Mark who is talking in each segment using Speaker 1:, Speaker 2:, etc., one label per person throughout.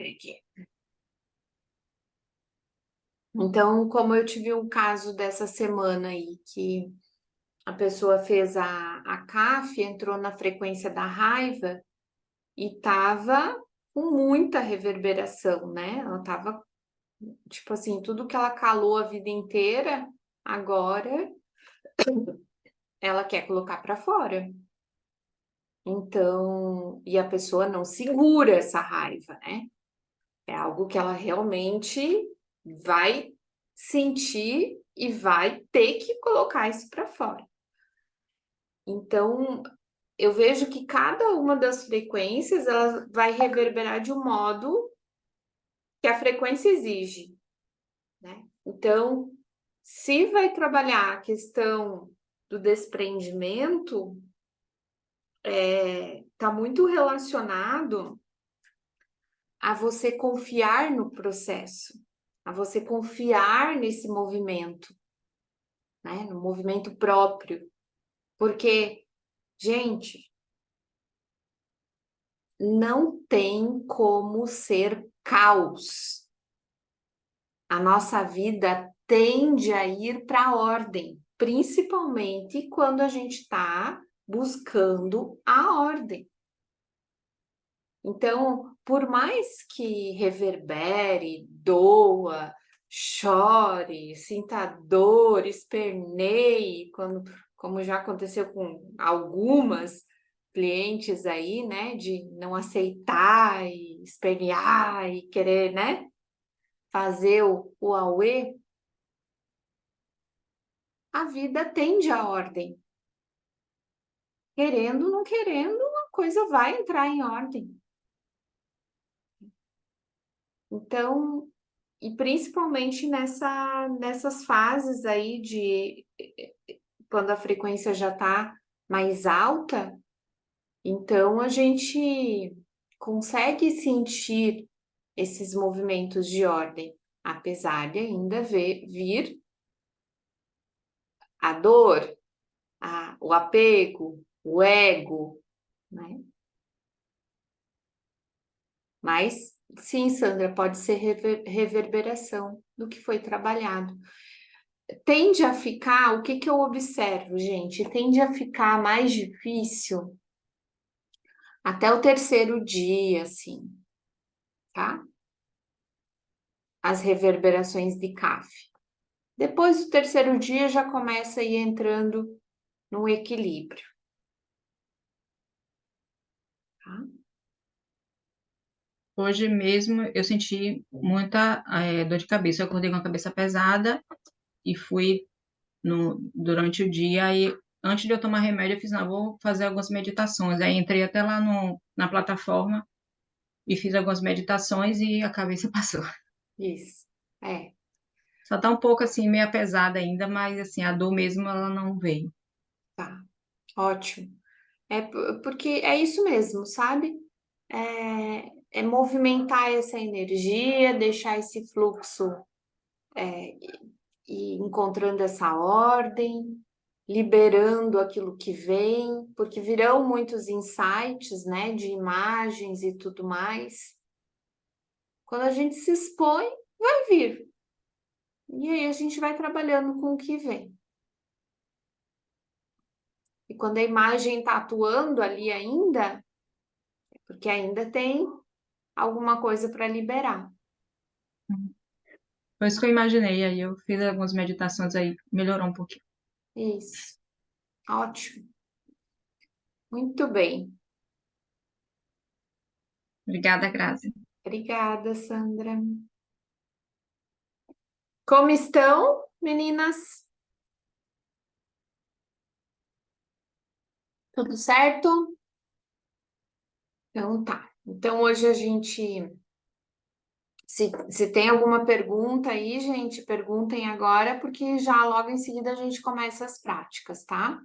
Speaker 1: ver aqui. Então, como eu tive um caso dessa semana aí, que a pessoa fez a CAF, entrou na frequência da raiva e tava com muita reverberação, né? Ela tava, tipo assim, tudo que ela calou a vida inteira, agora ela quer colocar para fora. Então, e a pessoa não segura essa raiva, né? É algo que ela realmente vai sentir e vai ter que colocar isso para fora. Então, eu vejo que cada uma das frequências ela vai reverberar de um modo que a frequência exige, né? Então, se vai trabalhar a questão do desprendimento, tá muito relacionado a você confiar no processo, a você confiar nesse movimento, né? No movimento próprio. Porque, gente, não tem como ser caos. A nossa vida tende a ir para a ordem, principalmente quando a gente está buscando a ordem. Então, por mais que reverbere, doa, chore, sinta dor, esperneie, como já aconteceu com algumas clientes aí, né, de não aceitar e espernear e querer, né, fazer o auê, a vida tende à ordem. Querendo ou não querendo, a coisa vai entrar em ordem. Então, e principalmente nessas fases aí de quando a frequência já está mais alta, então a gente consegue sentir esses movimentos de ordem, apesar de ainda vir a dor, o apego, o ego, né? Mas sim, Sandra, pode ser reverberação do que foi trabalhado. Tende a ficar, o que que eu observo, gente? Tende a ficar mais difícil até o terceiro dia, assim, tá? As reverberações de CAF. Depois do terceiro dia já começa a ir entrando no equilíbrio, tá?
Speaker 2: Hoje mesmo eu senti muita dor de cabeça. Eu acordei com a cabeça pesada e fui durante o dia. E antes de eu tomar remédio, eu fiz, não, vou fazer algumas meditações. Aí entrei até lá na plataforma e fiz algumas meditações e a cabeça passou.
Speaker 1: Isso, é,
Speaker 2: Só tá um pouco assim, meio pesada ainda, mas assim, a dor mesmo ela não veio.
Speaker 1: tá, ótimo. Porque é isso mesmo, sabe? É movimentar essa energia, deixar esse fluxo e encontrando essa ordem, liberando aquilo que vem, porque virão muitos insights, né, de imagens e tudo mais. Quando a gente se expõe, vai vir. E aí a gente vai trabalhando com o que vem. E quando a imagem está atuando ali ainda, é porque ainda tem alguma coisa para liberar.
Speaker 2: Foi isso que eu imaginei. Aí eu fiz algumas meditações aí, melhorou um pouquinho.
Speaker 1: Isso. Ótimo. Muito bem.
Speaker 2: Obrigada, Grazi.
Speaker 1: Obrigada, Sandra. Como estão, meninas? Tudo certo? Então tá. Então hoje a gente, se tem alguma pergunta aí, gente, perguntem agora, porque já logo em seguida a gente começa as práticas, tá?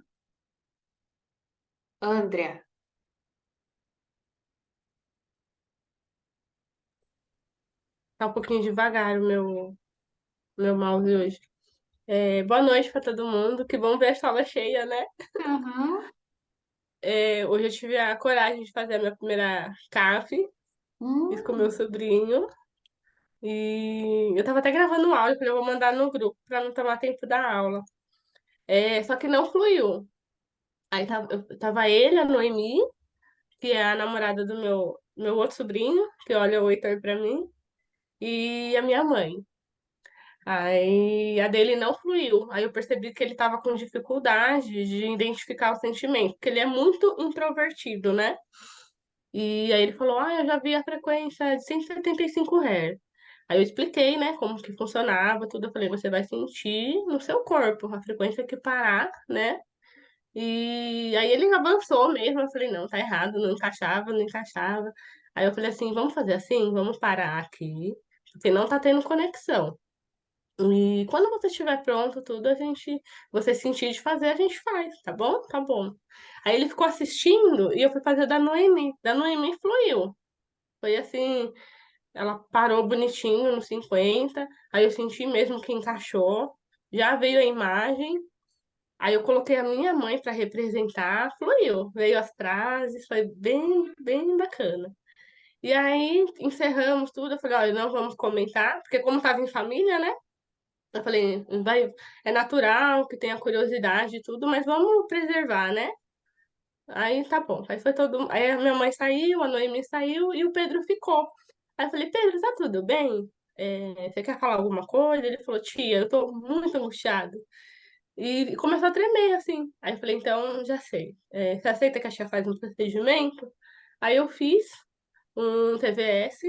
Speaker 1: Andrea,
Speaker 3: Tá um pouquinho devagar meu mouse hoje. Boa noite para todo mundo. Que bom ver a sala cheia, né?
Speaker 1: uhum.
Speaker 3: Hoje eu tive a coragem de fazer a minha primeira CAF. Fiz
Speaker 1: Hum,
Speaker 3: com meu sobrinho. E eu tava até gravando um áudio, falei, eu vou mandar no grupo pra não tomar tempo da aula. Só que não fluiu. Aí tava ele, a Noemi, que é a namorada do meu outro sobrinho, que olha o Heitor pra mim, e a minha mãe. Aí a dele não fluiu. Aí eu percebi que ele tava com dificuldade de identificar o sentimento, porque ele é muito introvertido, né? E aí ele falou: Ah, eu já vi a frequência de 175 Hz. Aí eu expliquei, né, como que funcionava, tudo. Eu falei: Você vai sentir no seu corpo a frequência que parar, né? E aí ele avançou mesmo. Eu falei: Não, tá errado, não encaixava, não encaixava. Aí eu falei assim: Vamos fazer assim? Vamos parar aqui, porque não tá tendo conexão. E quando você estiver pronto, tudo, você sentir de fazer, a gente faz, tá bom? Tá bom. Aí ele ficou assistindo e eu fui fazer da Noemi. Da Noemi fluiu. Foi assim, ela parou bonitinho no 50, aí eu senti mesmo que encaixou. Já veio a imagem, aí eu coloquei a minha mãe para representar, fluiu. Veio as frases, foi bem, bem bacana. E aí encerramos tudo, eu falei, olha, não vamos comentar, porque como estava em família, né? Eu falei, é natural que tenha curiosidade e tudo, mas vamos preservar, né? Aí tá bom. Aí foi todo. Aí a minha mãe saiu, a Noemi saiu e o Pedro ficou. Aí eu falei, Pedro, tá tudo bem? Você quer falar alguma coisa? Ele falou, tia, eu tô muito angustiado. E começou a tremer, assim. Aí eu falei, então, já sei. Você aceita que a tia faz um procedimento? Aí eu fiz um TVS,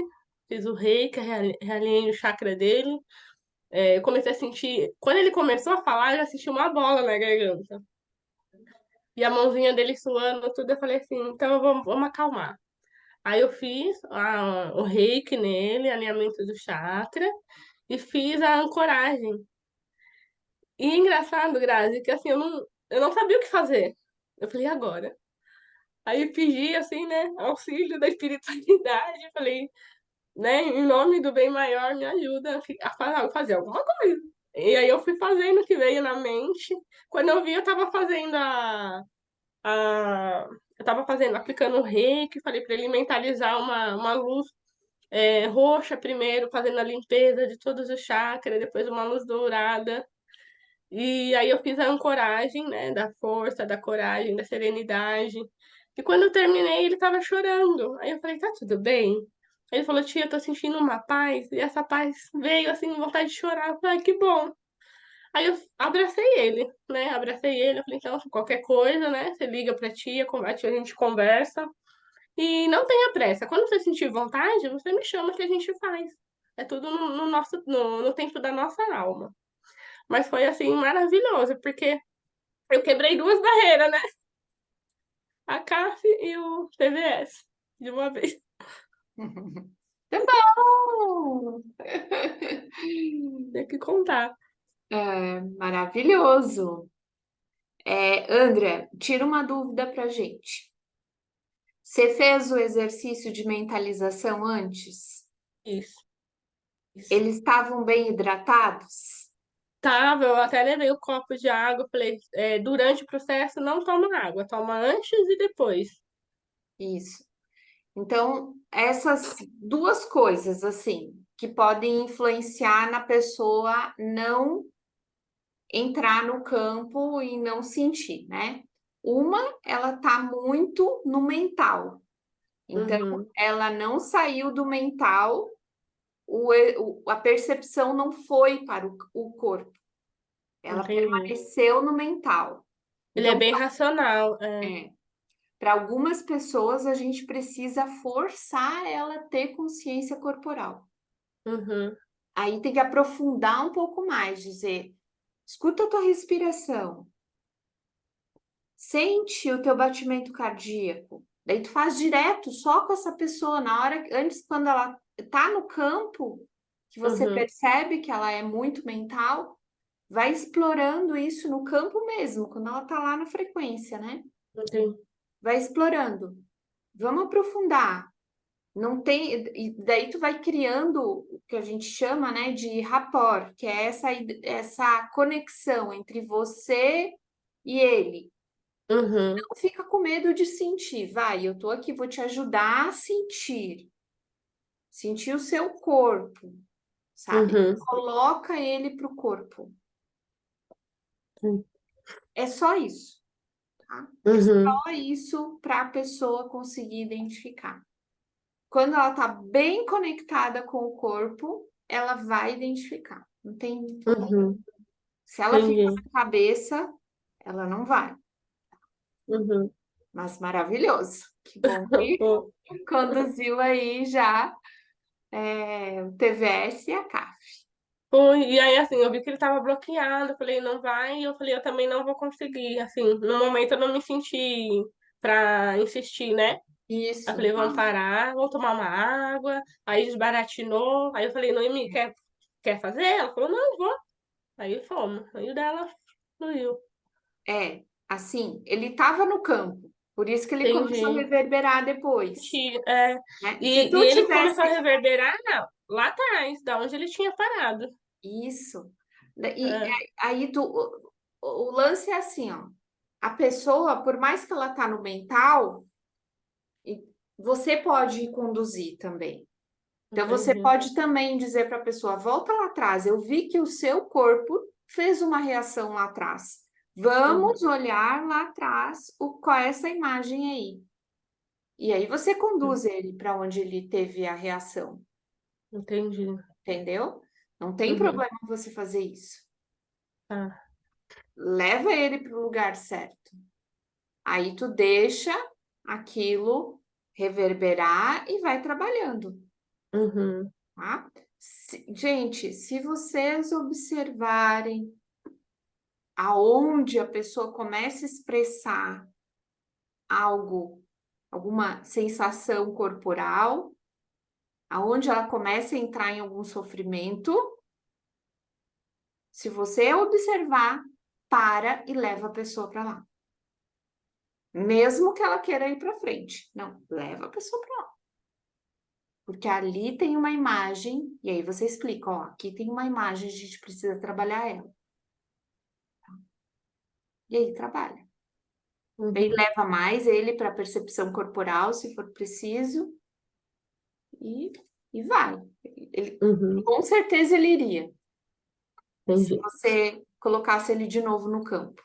Speaker 3: fiz o reiki, realinhei o chakra dele. Eu comecei a sentir. Quando ele começou a falar, eu já senti uma bola na garganta. E a mãozinha dele suando, tudo. Eu falei assim: então vamos acalmar. Aí eu fiz o reiki nele, alinhamento do chakra, e fiz a ancoragem. E é engraçado, Grazi, que assim, eu não sabia o que fazer. Eu falei: "E agora?" Aí eu pedi, assim, né, auxílio da espiritualidade. Falei, né, em nome do bem maior, me ajuda a fazer alguma coisa. E aí eu fui fazendo o que veio na mente. Quando eu vi, eu tava fazendo eu tava fazendo, aplicando o reiki, falei para ele mentalizar uma luz roxa primeiro, fazendo a limpeza de todos os chakras, depois uma luz dourada. E aí eu fiz a ancoragem, né, da força, da coragem, da serenidade. E quando eu terminei, ele tava chorando. Aí eu falei, tá tudo bem? Ele falou, tia, eu tô sentindo uma paz, e essa paz veio assim, vontade de chorar. Eu falei, que bom. Aí eu abracei ele, né? Abracei ele, eu falei, então, qualquer coisa, né? Você liga pra tia, a gente conversa. E não tenha pressa. Quando você sentir vontade, você me chama que a gente faz. É tudo no tempo da nossa alma. Mas foi assim maravilhoso, porque eu quebrei duas barreiras, né? A CAF e o TVS de uma vez.
Speaker 1: tá bom!
Speaker 3: Tem que contar.
Speaker 1: Maravilhoso. André, tira uma dúvida pra gente. Você fez o exercício de mentalização antes?
Speaker 3: Isso, isso.
Speaker 1: Eles estavam bem hidratados?
Speaker 3: Tava, eu até levei o copo de água, falei, durante o processo não toma água, toma antes e depois.
Speaker 1: Isso. Então, essas duas coisas, assim, que podem influenciar na pessoa não entrar no campo e não sentir, né? Uma, ela tá muito no mental. Então,
Speaker 3: Uhum,
Speaker 1: ela não saiu do mental, a percepção não foi para o corpo, ela
Speaker 3: entendi.
Speaker 1: permaneceu no mental.
Speaker 3: Ele é
Speaker 1: Então,
Speaker 3: bem racional.
Speaker 1: para algumas pessoas, a gente precisa forçar ela a ter consciência corporal.
Speaker 3: Uhum,
Speaker 1: Aí tem que aprofundar um pouco mais, dizer, escuta a tua respiração, sente o teu batimento cardíaco. Daí tu faz direto só com essa pessoa, na hora, antes, quando ela tá no campo, que você
Speaker 3: uhum,
Speaker 1: percebe que ela é muito mental, vai explorando isso no campo mesmo, quando ela tá lá na frequência, né?
Speaker 3: entendi.
Speaker 1: Vai explorando. Vamos aprofundar. Não tem, e daí tu vai criando o que a gente chama, né, de rapport, que é essa conexão entre você e ele.
Speaker 3: Uhum,
Speaker 1: Não fica com medo de sentir, vai, eu tô aqui, vou te ajudar a sentir. sentir o seu corpo, sabe?
Speaker 3: Uhum.
Speaker 1: Coloca ele pro corpo.
Speaker 3: Sim.
Speaker 1: É só isso, tá? É
Speaker 3: Uhum.
Speaker 1: só isso para a pessoa conseguir identificar. Quando ela tá bem conectada com o corpo, ela vai identificar. Não tem como.
Speaker 3: Uhum.
Speaker 1: Se ela fica
Speaker 3: Entendi.
Speaker 1: na cabeça, ela não vai.
Speaker 3: Uhum.
Speaker 1: Mas maravilhoso. Que bom que
Speaker 3: Pô,
Speaker 1: conduziu aí já o TVS e a CAF.
Speaker 3: pô, e aí, assim, eu vi que ele tava bloqueado, eu falei, não vai, e eu falei, eu também não vou conseguir, assim, no momento eu não me senti pra insistir, né? Aí eu
Speaker 1: Isso.
Speaker 3: falei, vamos parar, vamos tomar uma água, aí desbaratinou, aí eu falei, Noemi, quer fazer? Ela falou, não, vou. Aí fomos, aí o dela fluiu.
Speaker 1: Assim, ele estava no campo, por isso que ele começou a
Speaker 3: Entendi.
Speaker 1: reverberar depois,
Speaker 3: É,
Speaker 1: né? Se
Speaker 3: e
Speaker 1: tu
Speaker 3: ele começou a
Speaker 1: tivesse
Speaker 3: reverberar lá atrás, da onde ele tinha parado.
Speaker 1: isso, e
Speaker 3: É,
Speaker 1: aí o lance é assim, ó, a pessoa, por mais que ela tá no mental, você pode conduzir também. Então você
Speaker 3: entendi.
Speaker 1: pode também dizer para a pessoa, volta lá atrás, eu vi que o seu corpo fez uma reação lá atrás.
Speaker 3: Uhum,
Speaker 1: Vamos olhar lá atrás qual é essa imagem aí. E aí você conduz ele para onde ele teve a reação,
Speaker 3: entendi.
Speaker 1: entendeu? Não tem
Speaker 3: Uhum,
Speaker 1: problema você fazer isso.
Speaker 3: tá.
Speaker 1: Leva ele para o lugar certo. Aí tu deixa aquilo reverberar e vai trabalhando,
Speaker 3: Uhum,
Speaker 1: tá? Gente, se vocês observarem aonde a pessoa começa a expressar algo, alguma sensação corporal, aonde ela começa a entrar em algum sofrimento, se você observar, para e leva a pessoa para lá. Mesmo que ela queira ir para frente. Não, leva a pessoa para lá. Porque ali tem uma imagem, e aí você explica, ó, aqui tem uma imagem, a gente precisa trabalhar ela. E aí trabalha. Aí
Speaker 3: uhum,
Speaker 1: leva mais ele para percepção corporal, se for preciso, e, e vai. Ele,
Speaker 3: uhum,
Speaker 1: com certeza ele iria, se
Speaker 3: entendi.
Speaker 1: você colocasse ele de novo no campo,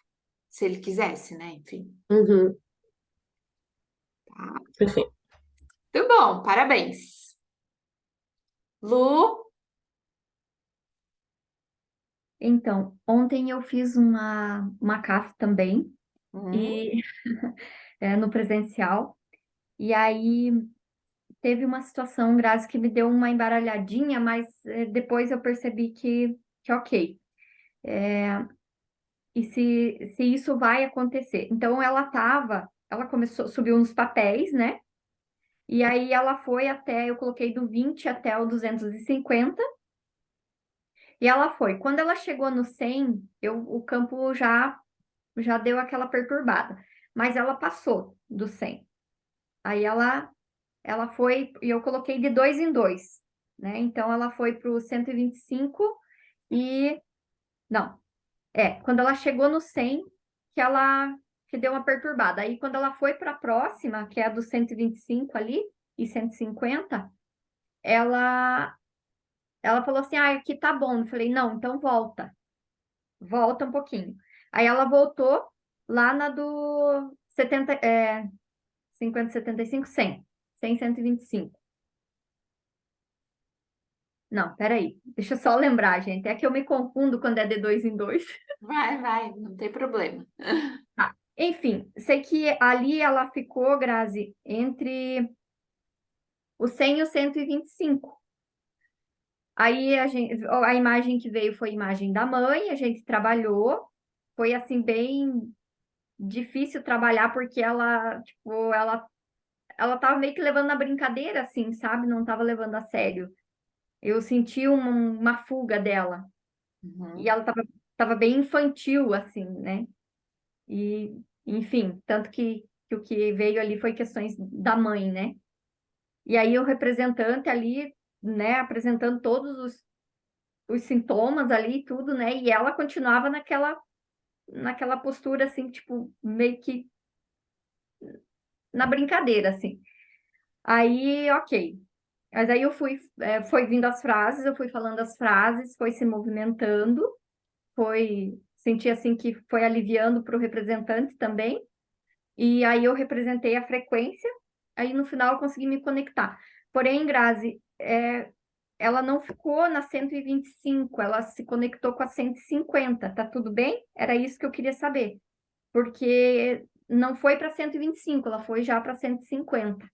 Speaker 1: se ele quisesse, né? Enfim.
Speaker 3: Uhum,
Speaker 1: Tá?
Speaker 3: perfeito.
Speaker 1: Muito bom, parabéns. Lu?
Speaker 4: Então, ontem eu fiz uma CAF também,
Speaker 1: Hum,
Speaker 4: e no presencial, e aí teve uma situação, Grazi, que me deu uma embaralhadinha, mas depois eu percebi que ok. E se isso vai acontecer. Então ela começou, subiu nos papéis, né? E aí ela foi até, eu coloquei do 20 até o 250, e ela foi. Quando ela chegou no 100, o campo já deu aquela perturbada, mas ela passou do 100. Aí ela foi, e eu coloquei de dois em dois, né? Então ela foi para o 125 e, não, quando ela chegou no 100, que deu uma perturbada. Aí quando ela foi para a próxima, que é a do 125 ali, e 150, ela, ela falou assim, ah, aqui tá bom. Eu falei, não, então volta um pouquinho. Aí ela voltou lá na do 70, 50, 75, 100. 100, 125. Não, peraí. Deixa eu só lembrar, gente. É que eu me confundo quando é de dois em dois.
Speaker 1: vai, não tem problema.
Speaker 4: Tá. Enfim, sei que ali ela ficou, Grazi, entre o 100 e o 125. Aí a imagem que veio foi a imagem da mãe, a gente trabalhou. Foi assim, bem difícil trabalhar, porque ela tava meio que levando na brincadeira, assim, sabe? Não tava levando a sério. Eu senti uma fuga dela. E
Speaker 1: Uhum.
Speaker 4: ela tava bem infantil, assim, né? E, enfim, tanto que o que veio ali foi questões da mãe, né? E aí o representante ali, né, apresentando todos os sintomas ali e tudo, né? E ela continuava naquela postura, assim, tipo, meio que na brincadeira, assim. Aí, ok. Mas aí eu foi vindo as frases, eu fui falando as frases, foi se movimentando, senti assim que foi aliviando para o representante também, e aí eu representei a frequência, aí no final eu consegui me conectar. Porém, Grazi, ela não ficou na 125, ela se conectou com a 150, tá tudo bem? Era isso que eu queria saber, porque não foi para 125, ela foi já para 150.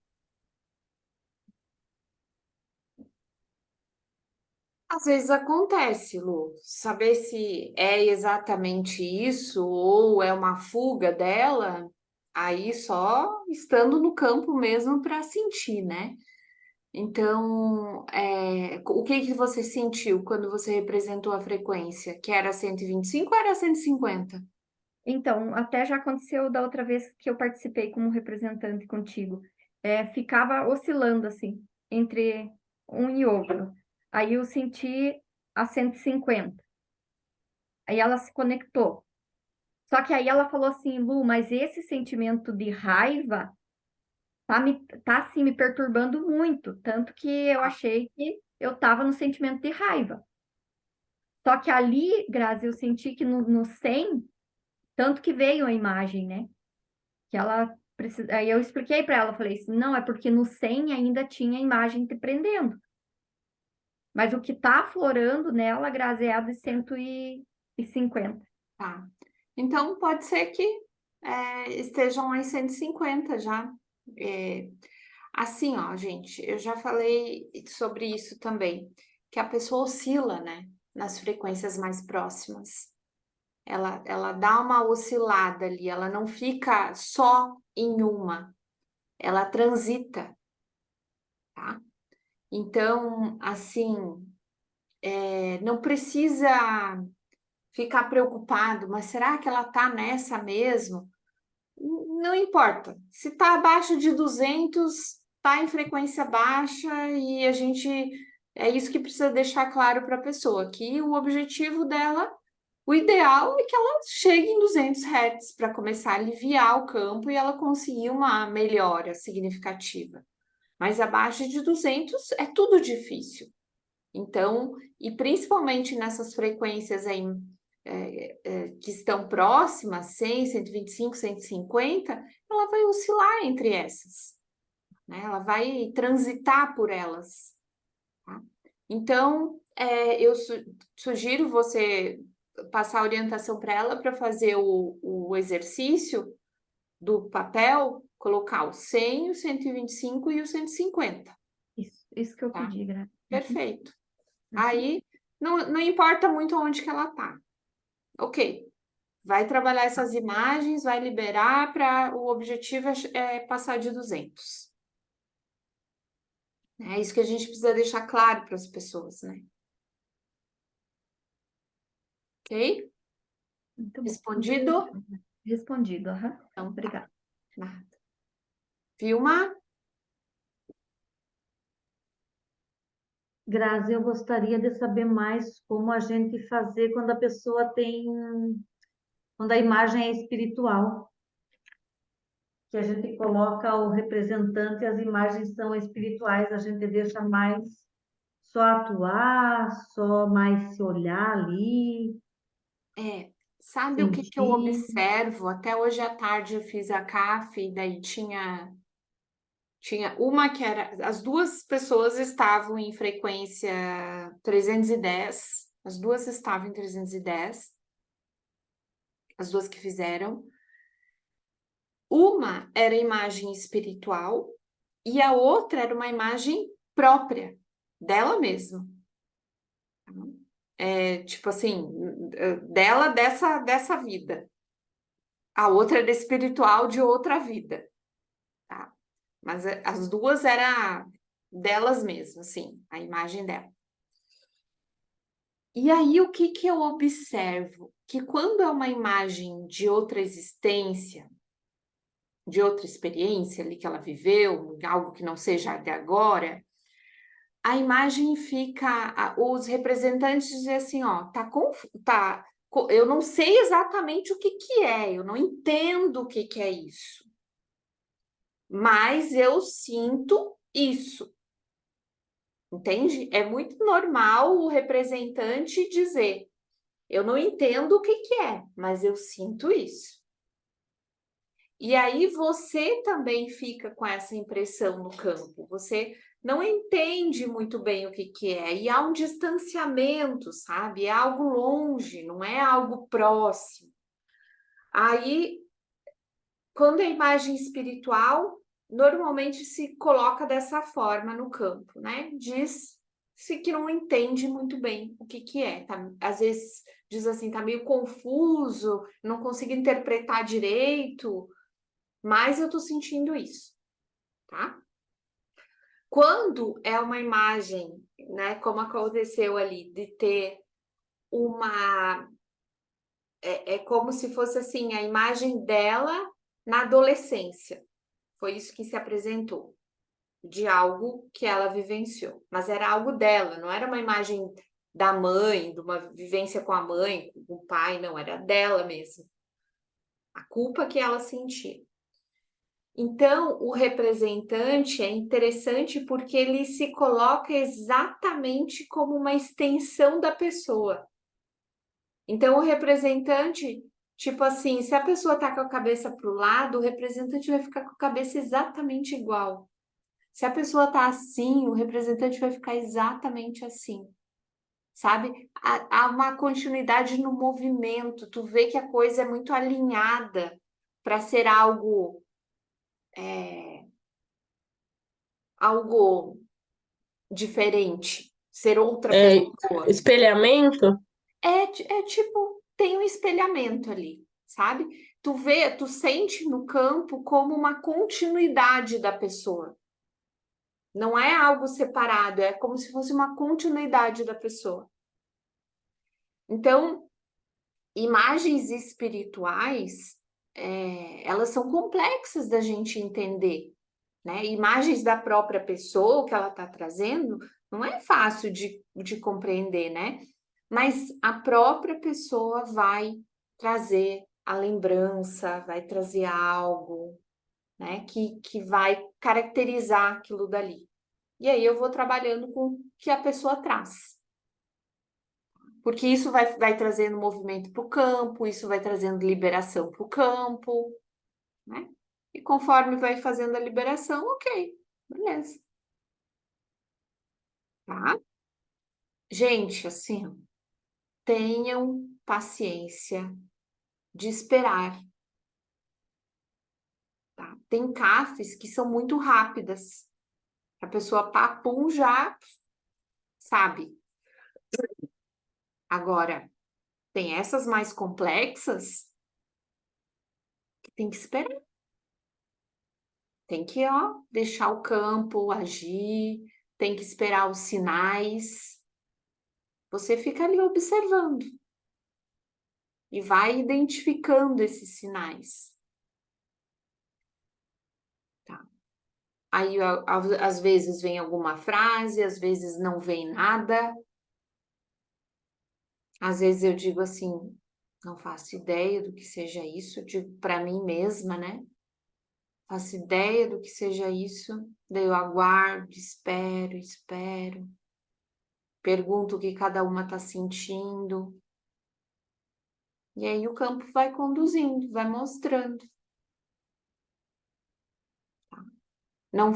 Speaker 1: Às vezes acontece, Lu, saber se é exatamente isso ou é uma fuga dela, aí só estando no campo mesmo para sentir, né? Então, o que que você sentiu quando você representou a frequência? Que era 125 ou era 150?
Speaker 4: Então, até já aconteceu da outra vez que eu participei como representante contigo. Ficava oscilando assim, entre um e outro. Aí eu senti a 150. Aí ela se conectou. Só que aí ela falou assim, Lu, mas esse sentimento de raiva tá assim me perturbando muito. Tanto que eu achei que eu estava no sentimento de raiva. Só que ali, Grazi, eu senti que no 100, tanto que veio a imagem, né? Que ela precisa. Aí eu expliquei para ela, falei assim, não, é porque no 100 ainda tinha a imagem te prendendo. Mas o que está aflorando nela, Grazi, é a de 150.
Speaker 1: Tá. Então, pode ser que estejam lá em 150 já. É, assim, ó, gente, eu já falei sobre isso também, que a pessoa oscila, né, nas frequências mais próximas. Ela dá uma oscilada ali, ela não fica só em uma, ela transita, tá? Então, assim, não precisa ficar preocupado, mas será que ela tá nessa mesmo? Não importa. Se está abaixo de 200, está em frequência baixa e a gente. É isso que precisa deixar claro para a pessoa, que o objetivo dela, o ideal é que ela chegue em 200 Hz para começar a aliviar o campo e ela conseguir uma melhora significativa. Mas abaixo de 200 é tudo difícil. Então, e principalmente nessas frequências aí que estão próximas, 100, 125, 150, ela vai oscilar entre essas, né? Ela vai transitar por elas, tá? Então, eu sugiro você passar a orientação para ela para fazer o exercício do papel, colocar o 100, o 125 e o 150,
Speaker 4: Isso que eu
Speaker 1: tá?
Speaker 4: pedi, Grazi.
Speaker 1: Perfeito. Aí, não importa muito onde que ela tá. Ok, vai trabalhar essas imagens, vai liberar para o objetivo é passar de 200. É isso que a gente precisa deixar claro para as pessoas, né? Ok?
Speaker 4: Muito bom.
Speaker 1: Respondido?
Speaker 4: Respondido, aham.
Speaker 1: Então, tá.
Speaker 4: Obrigada.
Speaker 1: Nada. Vilma?
Speaker 5: Grazi, eu gostaria de saber mais como a gente fazer quando a pessoa quando a imagem é espiritual, que a gente coloca o representante e as imagens são espirituais, a gente deixa mais só atuar, só mais se olhar ali,
Speaker 1: Sabe o que eu
Speaker 5: sentir.
Speaker 1: observo? Até hoje à tarde eu fiz a CAF e daí tinha uma que era... As duas pessoas estavam em frequência 310. As duas estavam em 310. As duas que fizeram. Uma era imagem espiritual e a outra era uma imagem própria, dela mesma. Tipo assim, dela dessa vida. A outra era espiritual de outra vida, tá? Mas as duas eram delas mesmas, assim, a imagem dela. E aí, o que eu observo? Que quando é uma imagem de outra existência, de outra experiência ali que ela viveu, algo que não seja de agora, a imagem fica, os representantes dizem assim, ó, eu não sei exatamente o que é, eu não entendo o que é isso, mas eu sinto isso. Entende? É muito normal o representante dizer: eu não entendo o que que é, mas eu sinto isso. E aí você também fica com essa impressão no campo. Você não entende muito bem o que que é. E há um distanciamento, sabe? É algo longe, não é algo próximo. Aí, quando é imagem espiritual, normalmente se coloca dessa forma no campo, né? Diz-se que não entende muito bem o que que é. Tá? Às vezes diz assim, tá meio confuso, não consigo interpretar direito, mas eu tô sentindo isso, tá? Quando é uma imagem, né, como aconteceu ali, de ter uma... É como se fosse assim, a imagem dela na adolescência. Foi isso que se apresentou, de algo que ela vivenciou. Mas era algo dela, não era uma imagem da mãe, de uma vivência com a mãe, com o pai, não, era dela mesmo. A culpa que ela sentia. Então, o representante é interessante porque ele se coloca exatamente como uma extensão da pessoa. Então, o representante, tipo assim, se a pessoa tá com a cabeça para o lado, o representante vai ficar com a cabeça exatamente igual. Se a pessoa tá assim, o representante vai ficar exatamente assim, sabe? Há uma continuidade no movimento, tu vê que a coisa é muito alinhada para ser algo diferente, ser outra
Speaker 3: É,
Speaker 1: pessoa.
Speaker 3: espelhamento?
Speaker 1: É tipo, tem um espelhamento ali, sabe? Tu vê, tu sente no campo como uma continuidade da pessoa. Não é algo separado, é como se fosse uma continuidade da pessoa. Então, imagens espirituais, elas são complexas da gente entender, né? Imagens da própria pessoa que ela está trazendo, não é fácil de compreender, né? Mas a própria pessoa vai trazer a lembrança, vai trazer algo, né? Que vai caracterizar aquilo dali. E aí eu vou trabalhando com o que a pessoa traz. Porque isso vai trazendo movimento para o campo, isso vai trazendo liberação para o campo, né? E conforme vai fazendo a liberação, ok, beleza. Tá? Gente, assim, ó, tenham paciência de esperar, tá? Tem CAFs que são muito rápidas. A pessoa papum já sabe. Agora, tem essas mais complexas que tem que esperar. Tem que, ó, deixar o campo agir, tem que esperar os sinais. Você fica ali observando e vai identificando esses sinais. Tá? Aí, às vezes, vem alguma frase, às vezes não vem nada. Às vezes eu digo assim, não faço ideia do que seja isso, eu digo para mim mesma, né? Faço ideia do que seja isso, daí eu aguardo, espero, espero, pergunto o que cada uma está sentindo, e aí o campo vai conduzindo, vai mostrando. Não,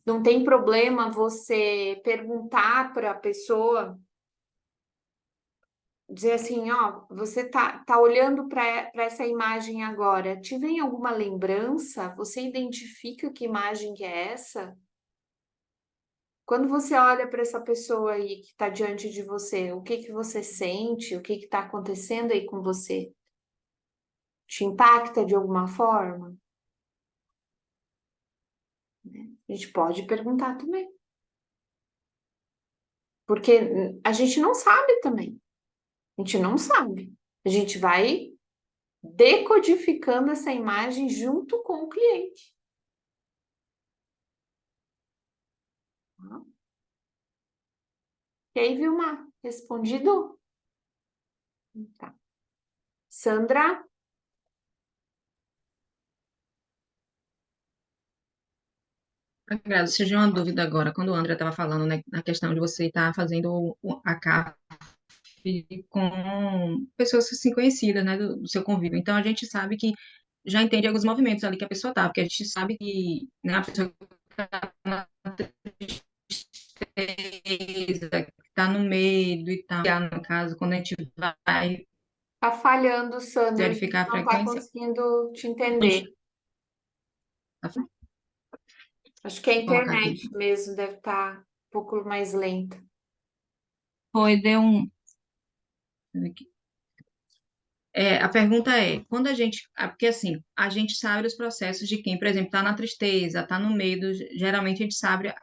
Speaker 1: não tem problema você perguntar para a pessoa, dizer assim, ó, você tá olhando para essa imagem agora, te vem alguma lembrança? Você identifica que imagem que é essa? Quando você olha para essa pessoa aí que está diante de você, o que que você sente? O que que está acontecendo aí com você? Te impacta de alguma forma? A gente pode perguntar também. Porque a gente não sabe também. A gente não sabe. A gente vai decodificando essa imagem junto com o cliente. Tá? E aí, Vilmar, respondido? Tá. Sandra?
Speaker 2: Grazi, surgiu uma dúvida agora, quando o André estava falando, né, na questão de você estar fazendo a CAF com pessoas assim conhecidas, né, do seu convívio. Então, a gente sabe que já entende alguns movimentos ali que a pessoa tá, porque a gente sabe que, né, a pessoa tá na tristeza, que tá no medo e tal. No caso, quando a gente vai
Speaker 1: Tá falhando, Sandra, a gente
Speaker 2: verificar a
Speaker 1: não tá
Speaker 2: frequência,
Speaker 1: conseguindo te
Speaker 2: a
Speaker 1: entender.
Speaker 2: gente tá
Speaker 1: Acho que a
Speaker 2: colocar aqui.
Speaker 1: internet mesmo deve estar um pouco mais lenta.
Speaker 2: Foi, deu um. A pergunta é, quando a gente, porque assim, a gente sabe os processos de quem, por exemplo, está na tristeza, está no medo, geralmente a gente sabe,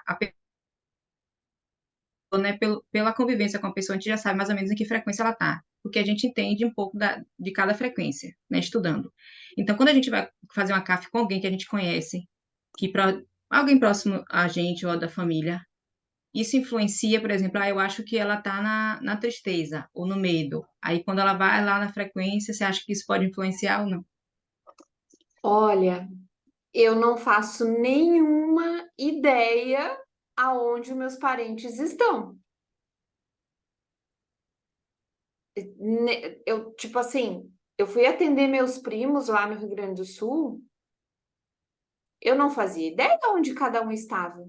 Speaker 2: né, pela convivência com a pessoa, a gente já sabe mais ou menos em que frequência ela está, porque a gente entende um pouco de cada frequência, né, estudando. Então, quando a gente vai fazer uma CAF com alguém que a gente conhece, alguém próximo a gente ou da família, isso influencia, por exemplo, eu acho que ela está na tristeza ou no medo. Aí, quando ela vai lá na frequência, você acha que isso pode influenciar ou não?
Speaker 1: Olha, eu não faço nenhuma ideia aonde meus parentes estão. Eu, tipo assim, eu fui atender meus primos lá no Rio Grande do Sul, eu não fazia ideia onde cada um estava.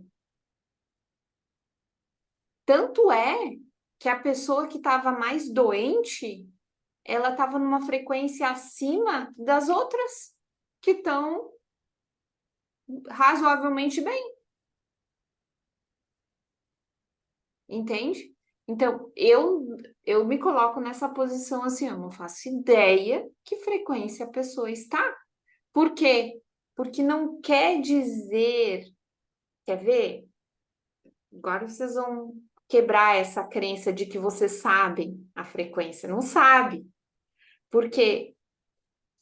Speaker 1: Tanto é que a pessoa que estava mais doente, ela estava numa frequência acima das outras que estão razoavelmente bem, entende? Então, eu me coloco nessa posição assim, eu não faço ideia que frequência a pessoa está. Por quê? Porque não quer dizer, quer ver? Agora vocês vão quebrar essa crença de que vocês sabem a frequência. Não sabe, porque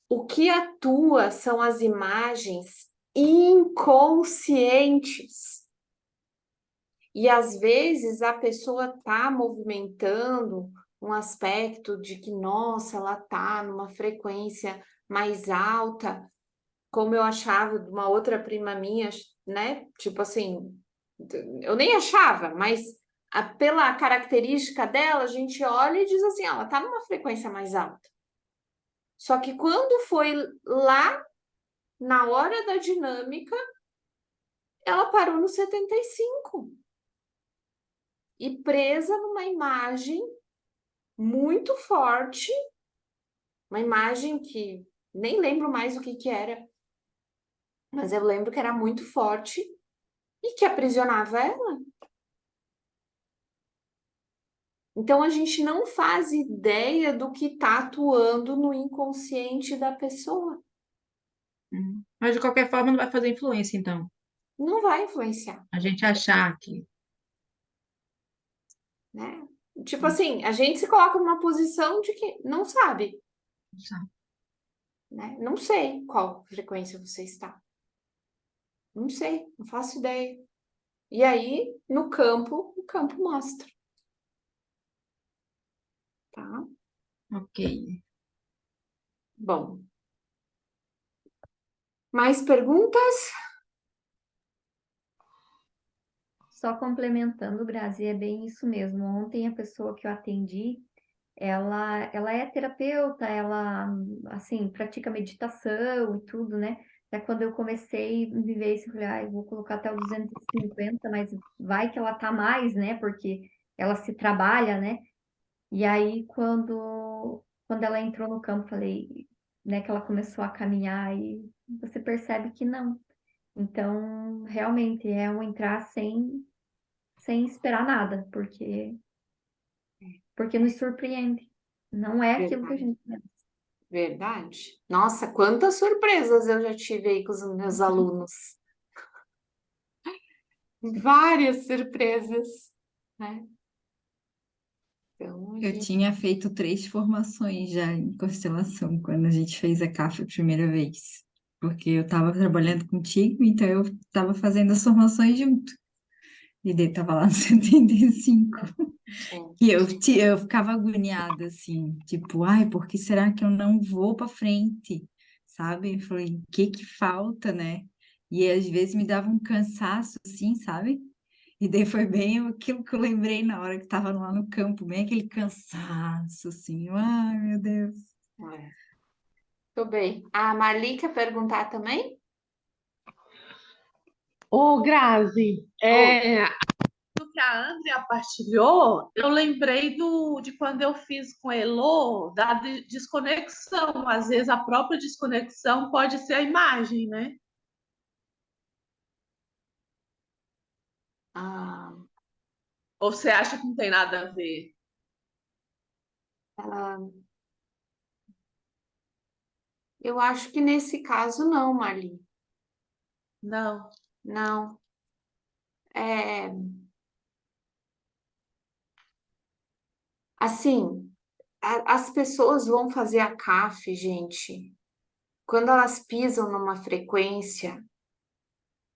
Speaker 1: o que atua são as imagens inconscientes. E às vezes a pessoa está movimentando um aspecto de que, nossa, ela está numa frequência mais alta, como eu achava de uma outra prima minha, né? Tipo assim, eu nem achava, mas pela característica dela, a gente olha e diz assim, ela está numa frequência mais alta. Só que quando foi lá na hora da dinâmica, ela parou no 75 e presa numa imagem muito forte, uma imagem que nem lembro mais o que que era, mas eu lembro que era muito forte e que aprisionava ela. Então a gente não faz ideia do que está atuando no inconsciente da pessoa.
Speaker 2: Mas de qualquer forma não vai fazer influência, então.
Speaker 1: Não vai influenciar,
Speaker 2: A gente achar que.
Speaker 1: né? Tipo assim, a gente se coloca numa posição de que não sabe, né? Não sei qual frequência você está. Não sei, não faço ideia. E aí, no campo, o campo mostra, tá?
Speaker 2: Ok.
Speaker 1: Bom, mais perguntas?
Speaker 4: Só complementando, Grazi, é bem isso mesmo. Ontem a pessoa que eu atendi, ela é terapeuta, ela, assim, pratica meditação e tudo, né? Até quando eu comecei a me ver isso, eu falei, eu vou colocar até o 250, mas vai que ela tá mais, né? Porque ela se trabalha, né? E aí, quando ela entrou no campo, falei, né, que ela começou a caminhar e você percebe que não. Então, realmente, é um entrar sem esperar nada, porque nos surpreende. Não é aquilo que a
Speaker 1: Verdade,
Speaker 4: gente pensa.
Speaker 1: verdade. Nossa, quantas surpresas eu já tive aí com os meus alunos. Várias surpresas, né? Então, a
Speaker 6: Eu
Speaker 1: gente...
Speaker 6: tinha feito 3 formações já em constelação quando a gente fez a CAF a primeira vez. Porque eu estava trabalhando contigo, então eu estava fazendo as formações junto. E daí tava lá no 75.
Speaker 1: Sim,
Speaker 6: E eu ficava agoniada, assim, tipo, ai, por que será que eu não vou para frente? Sabe? Eu falei, o que que falta, né? E às vezes me dava um cansaço, assim, sabe? E daí foi bem aquilo que eu lembrei na hora que estava lá no campo, bem aquele cansaço, assim. Ai, meu Deus.
Speaker 1: É. Tô bem. A Marli quer perguntar também?
Speaker 7: Ô, Grazi,
Speaker 1: Oi.
Speaker 7: do que a Andrea partilhou, eu lembrei de quando eu fiz com a Elô, da desconexão. Às vezes a própria desconexão pode ser a imagem, né?
Speaker 1: Ah,
Speaker 7: Ou você acha que não tem nada a ver?
Speaker 1: ah, eu acho que nesse caso não, Marli.
Speaker 7: Não.
Speaker 1: Não. É, assim, as pessoas vão fazer a CAF, gente, quando elas pisam numa frequência,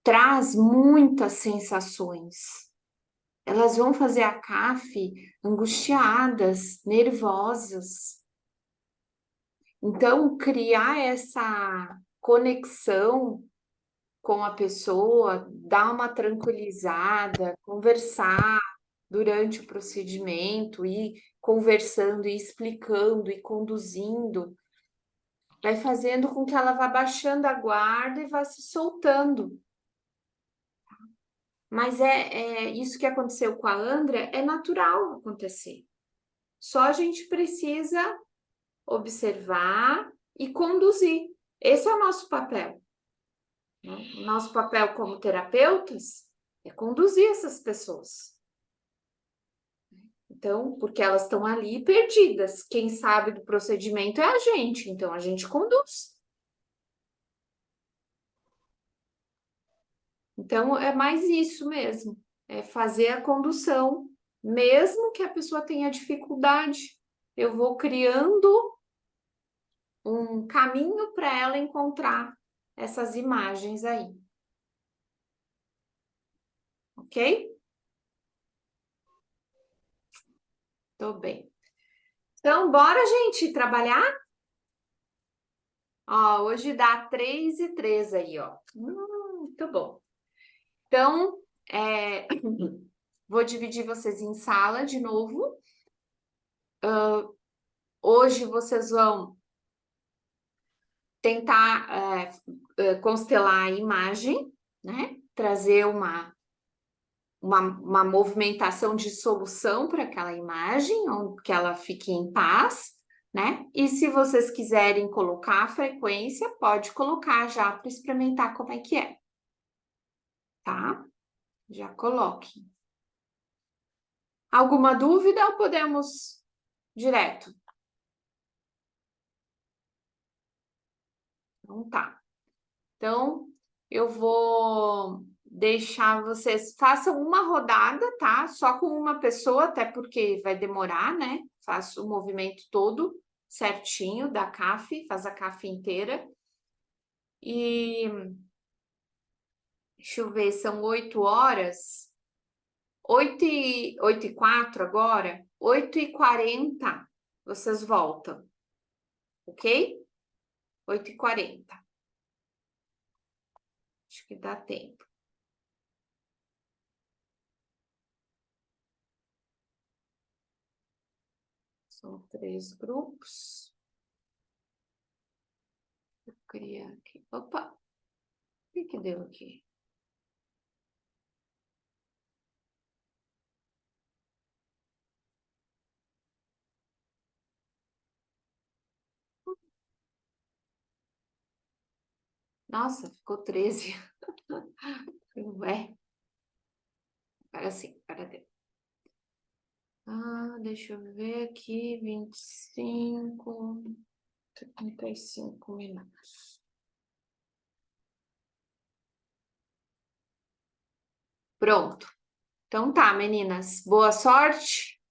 Speaker 1: traz muitas sensações. Elas vão fazer a CAF angustiadas, nervosas. Então, criar essa conexão com a pessoa, dar uma tranquilizada, conversar durante o procedimento, e conversando, e explicando, e conduzindo, vai fazendo com que ela vá baixando a guarda e vá se soltando. Mas é isso que aconteceu com a Andrea, é natural acontecer. Só a gente precisa observar e conduzir. Esse é o nosso papel, né? O nosso papel como terapeutas é conduzir essas pessoas. Então, porque elas estão ali perdidas. Quem sabe do procedimento é a gente, então a gente conduz. Então, é mais isso mesmo, é fazer a condução, mesmo que a pessoa tenha dificuldade. Eu vou criando um caminho para ela encontrar essas imagens aí, ok? Tô bem. Então, bora, gente, trabalhar? Ó, hoje dá 3 e 3 aí, ó. Muito bom. Então, vou dividir vocês em sala de novo. Hoje vocês vão tentar constelar a imagem, né? Trazer uma movimentação de solução para aquela imagem, onde que ela fique em paz, né? E se vocês quiserem colocar a frequência, pode colocar já para experimentar como é que é, tá? Já coloque. Alguma dúvida ou podemos direto? Então tá. Então, eu vou deixar vocês, façam uma rodada, tá? Só com uma pessoa, até porque vai demorar, né? Faço o movimento todo certinho da CAF, faz a CAF inteira. E deixa eu ver, são 8 horas, 8h04 agora, 8h40 vocês voltam, ok? 8h40. Acho que dá tempo. São 3 grupos. Vou criar aqui. Opa! O que deu aqui? Nossa, ficou 13. Ué, agora sim, agora deu. Deixa eu ver aqui, 25, 35 minutos. Pronto. Então tá, meninas. Boa sorte.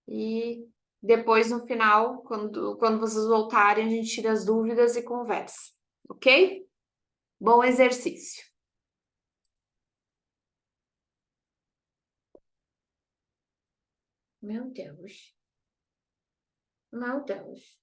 Speaker 1: E depois, no final, quando vocês voltarem, a gente tira as dúvidas e conversa. Ok? Bom exercício. Meu Deus. Meu Deus.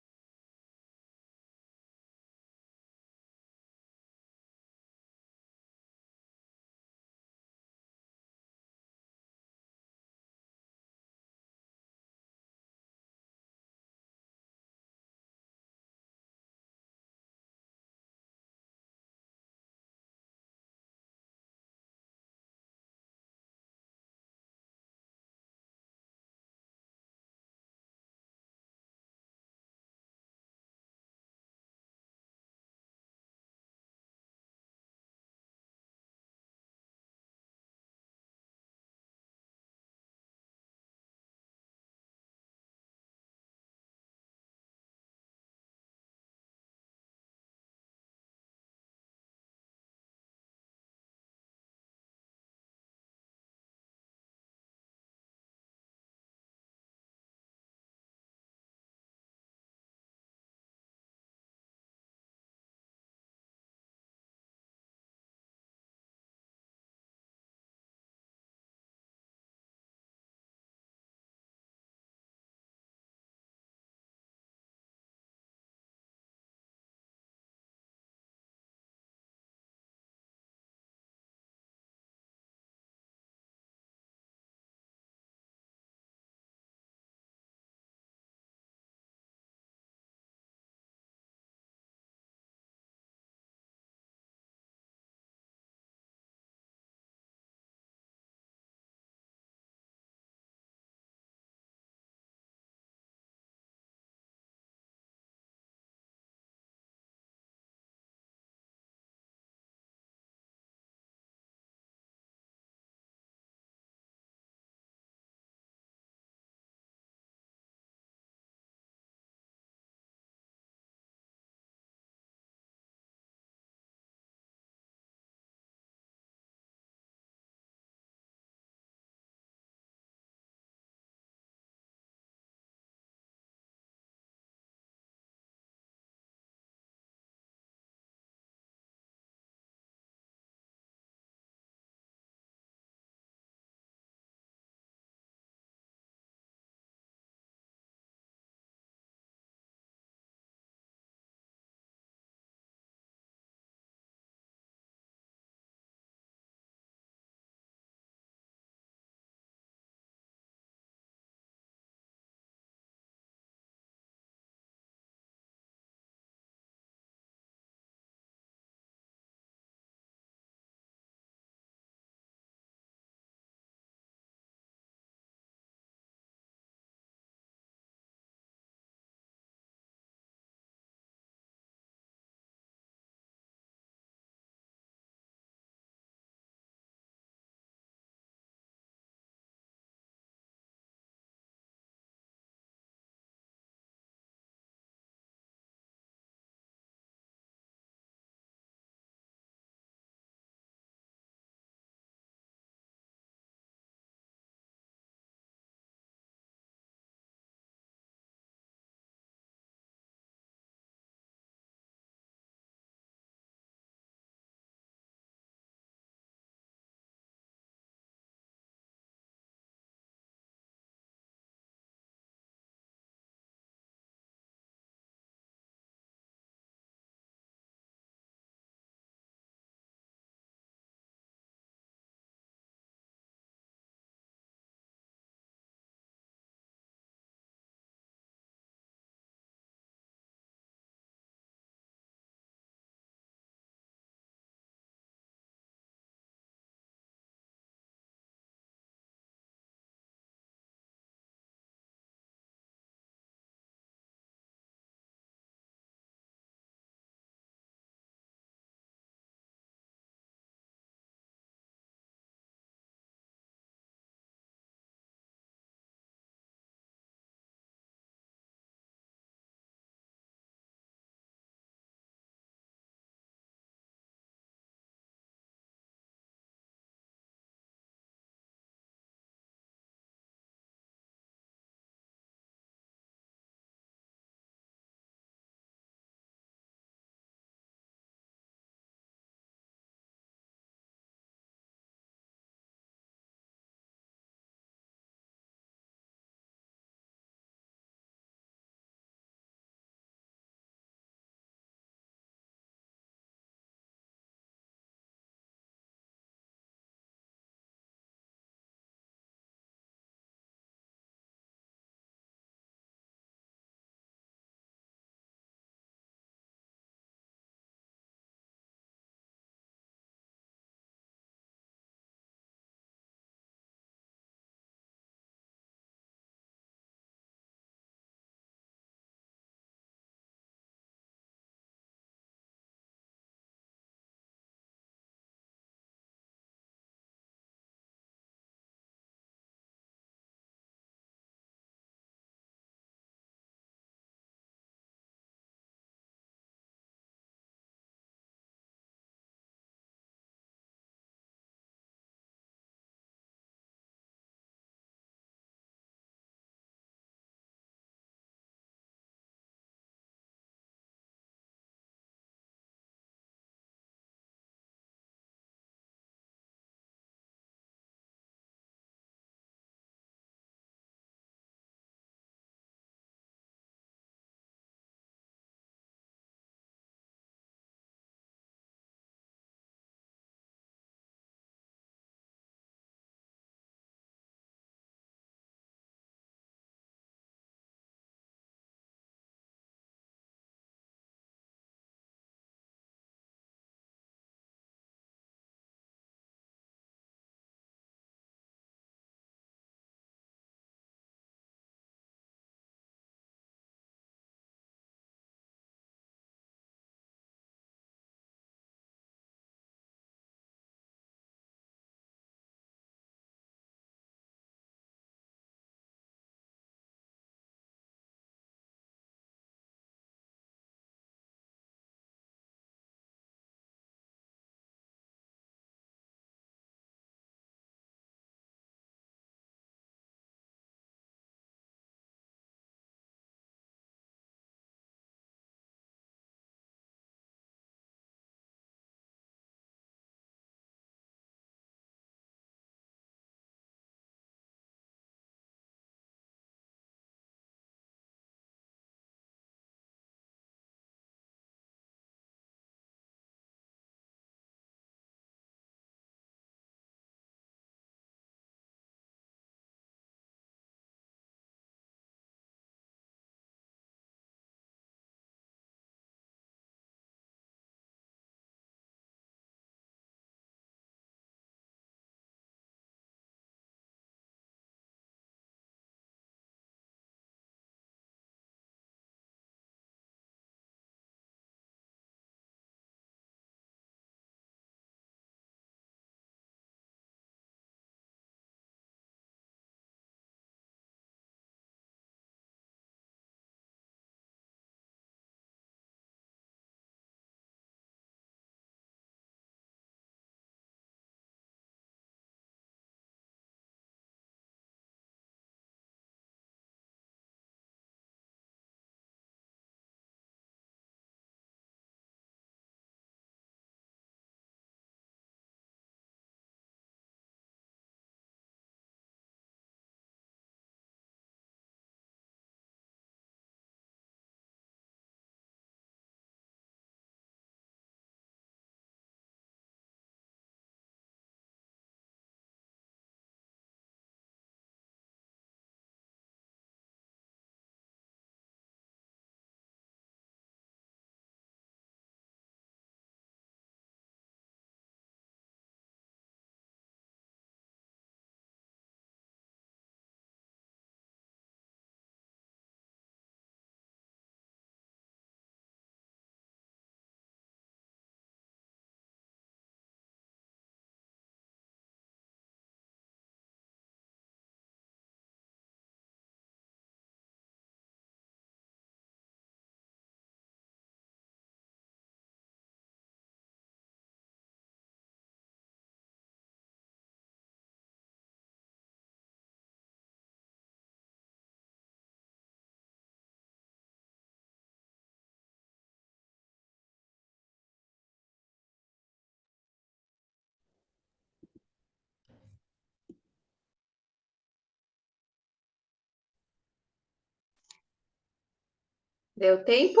Speaker 1: Deu tempo?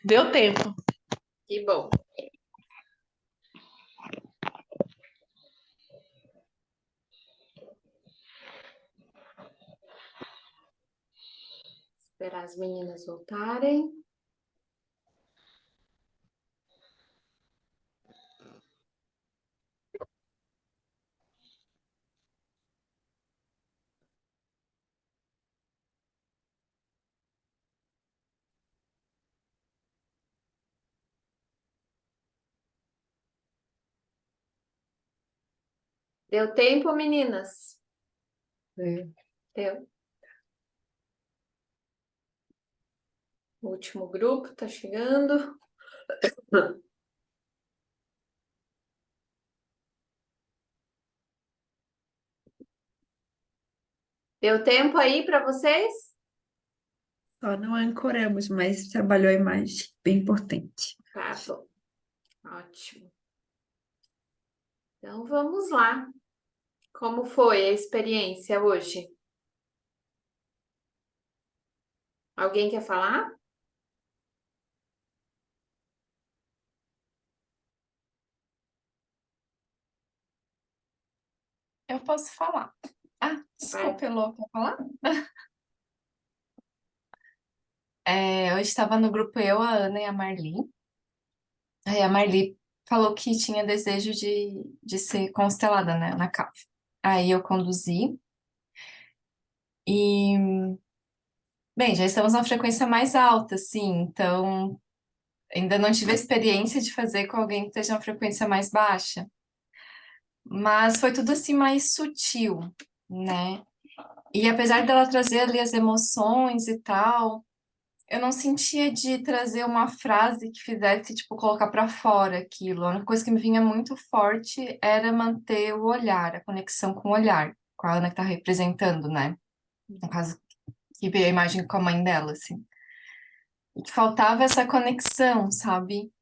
Speaker 7: Deu tempo.
Speaker 1: Que bom. Esperar as meninas voltarem. Deu tempo, meninas? Deu. O último grupo tá chegando. Deu tempo aí para vocês?
Speaker 6: Só não ancoramos, mas trabalhou a imagem, bem importante.
Speaker 1: Tá bom. Ótimo. Então vamos lá. Como foi a experiência hoje? Alguém quer falar?
Speaker 8: Eu posso falar. Ah, desculpa, Elô, quer falar? Hoje estava no grupo eu, a Ana e a Marli. Aí a Marli falou que tinha desejo de ser constelada, né, na CAF. Aí eu conduzi e, bem, já estamos na frequência mais alta, assim, então ainda não tive a experiência de fazer com alguém que esteja na frequência mais baixa. Mas foi tudo assim mais sutil, né? E apesar dela trazer ali as emoções e tal, eu não sentia de trazer uma frase que fizesse, tipo, colocar pra fora aquilo. A única coisa que me vinha muito forte era manter o olhar, a conexão com o olhar, com a Ana que tá representando, né? No caso, que veio a imagem com a mãe dela, assim. E que faltava essa conexão, sabe?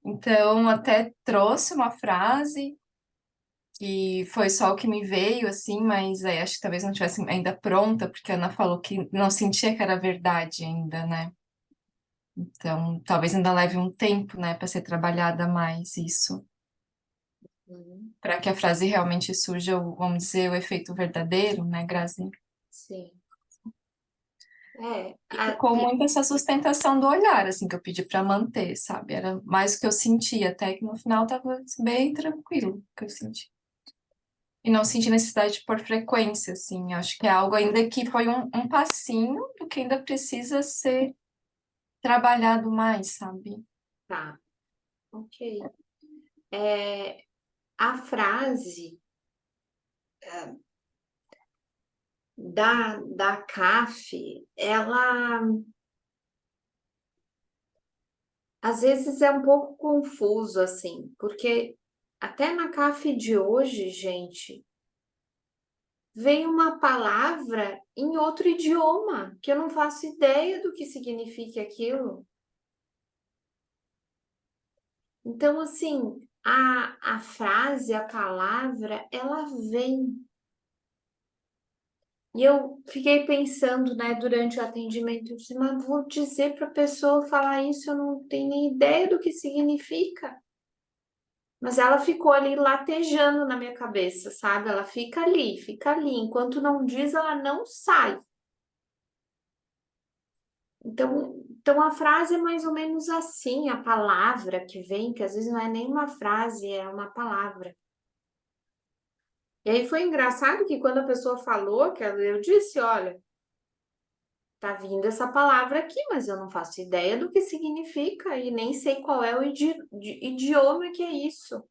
Speaker 8: Então, até trouxe uma frase que foi só o que me veio, assim, mas aí acho que talvez não tivesse ainda pronta, porque a Ana falou que não sentia que era verdade ainda, né? Então, talvez ainda leve um tempo, né, para ser trabalhada mais isso, para que a frase realmente surja, vamos dizer, o efeito verdadeiro, né, Grazi?
Speaker 1: Sim.
Speaker 8: E ficou muito essa sustentação do olhar, assim, que eu pedi para manter, sabe? Era mais o que eu sentia, até que no final tava bem tranquilo o que eu senti. E não senti necessidade de pôr frequência, assim, acho que é algo ainda que foi um passinho do que ainda precisa ser trabalhado mais, sabe?
Speaker 1: Tá. Ok. A frase da CAF, ela às vezes é um pouco confuso, assim, porque até na CAF de hoje, gente, vem uma palavra em outro idioma, que eu não faço ideia do que significa aquilo. Então, assim, a frase, a palavra, ela vem. E eu fiquei pensando, né, durante o atendimento, eu disse, mas vou dizer para a pessoa falar isso, eu não tenho nem ideia do que significa. Mas ela ficou ali latejando na minha cabeça, sabe? Ela fica ali, fica ali. Enquanto não diz, ela não sai. Então a frase é mais ou menos assim, a palavra que vem, que às vezes não é nem uma frase, é uma palavra. E aí foi engraçado que quando a pessoa falou, que eu disse, olha, tá vindo essa palavra aqui, mas eu não faço ideia do que significa e nem sei qual é o idioma que é isso.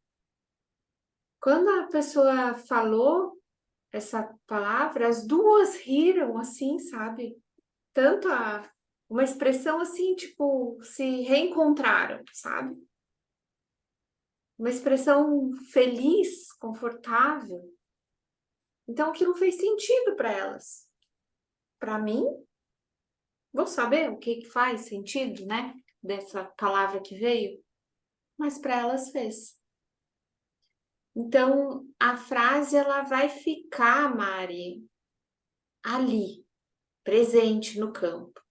Speaker 1: Quando a pessoa falou essa palavra, as duas riram assim, sabe? Tanto uma expressão assim, tipo, se reencontraram, sabe? Uma expressão feliz, confortável. Então aquilo fez sentido para elas. Para mim, vou saber o que faz sentido, né? Dessa palavra que veio, mas para elas fez. Então a frase ela vai ficar, Mari, ali. presente no campo.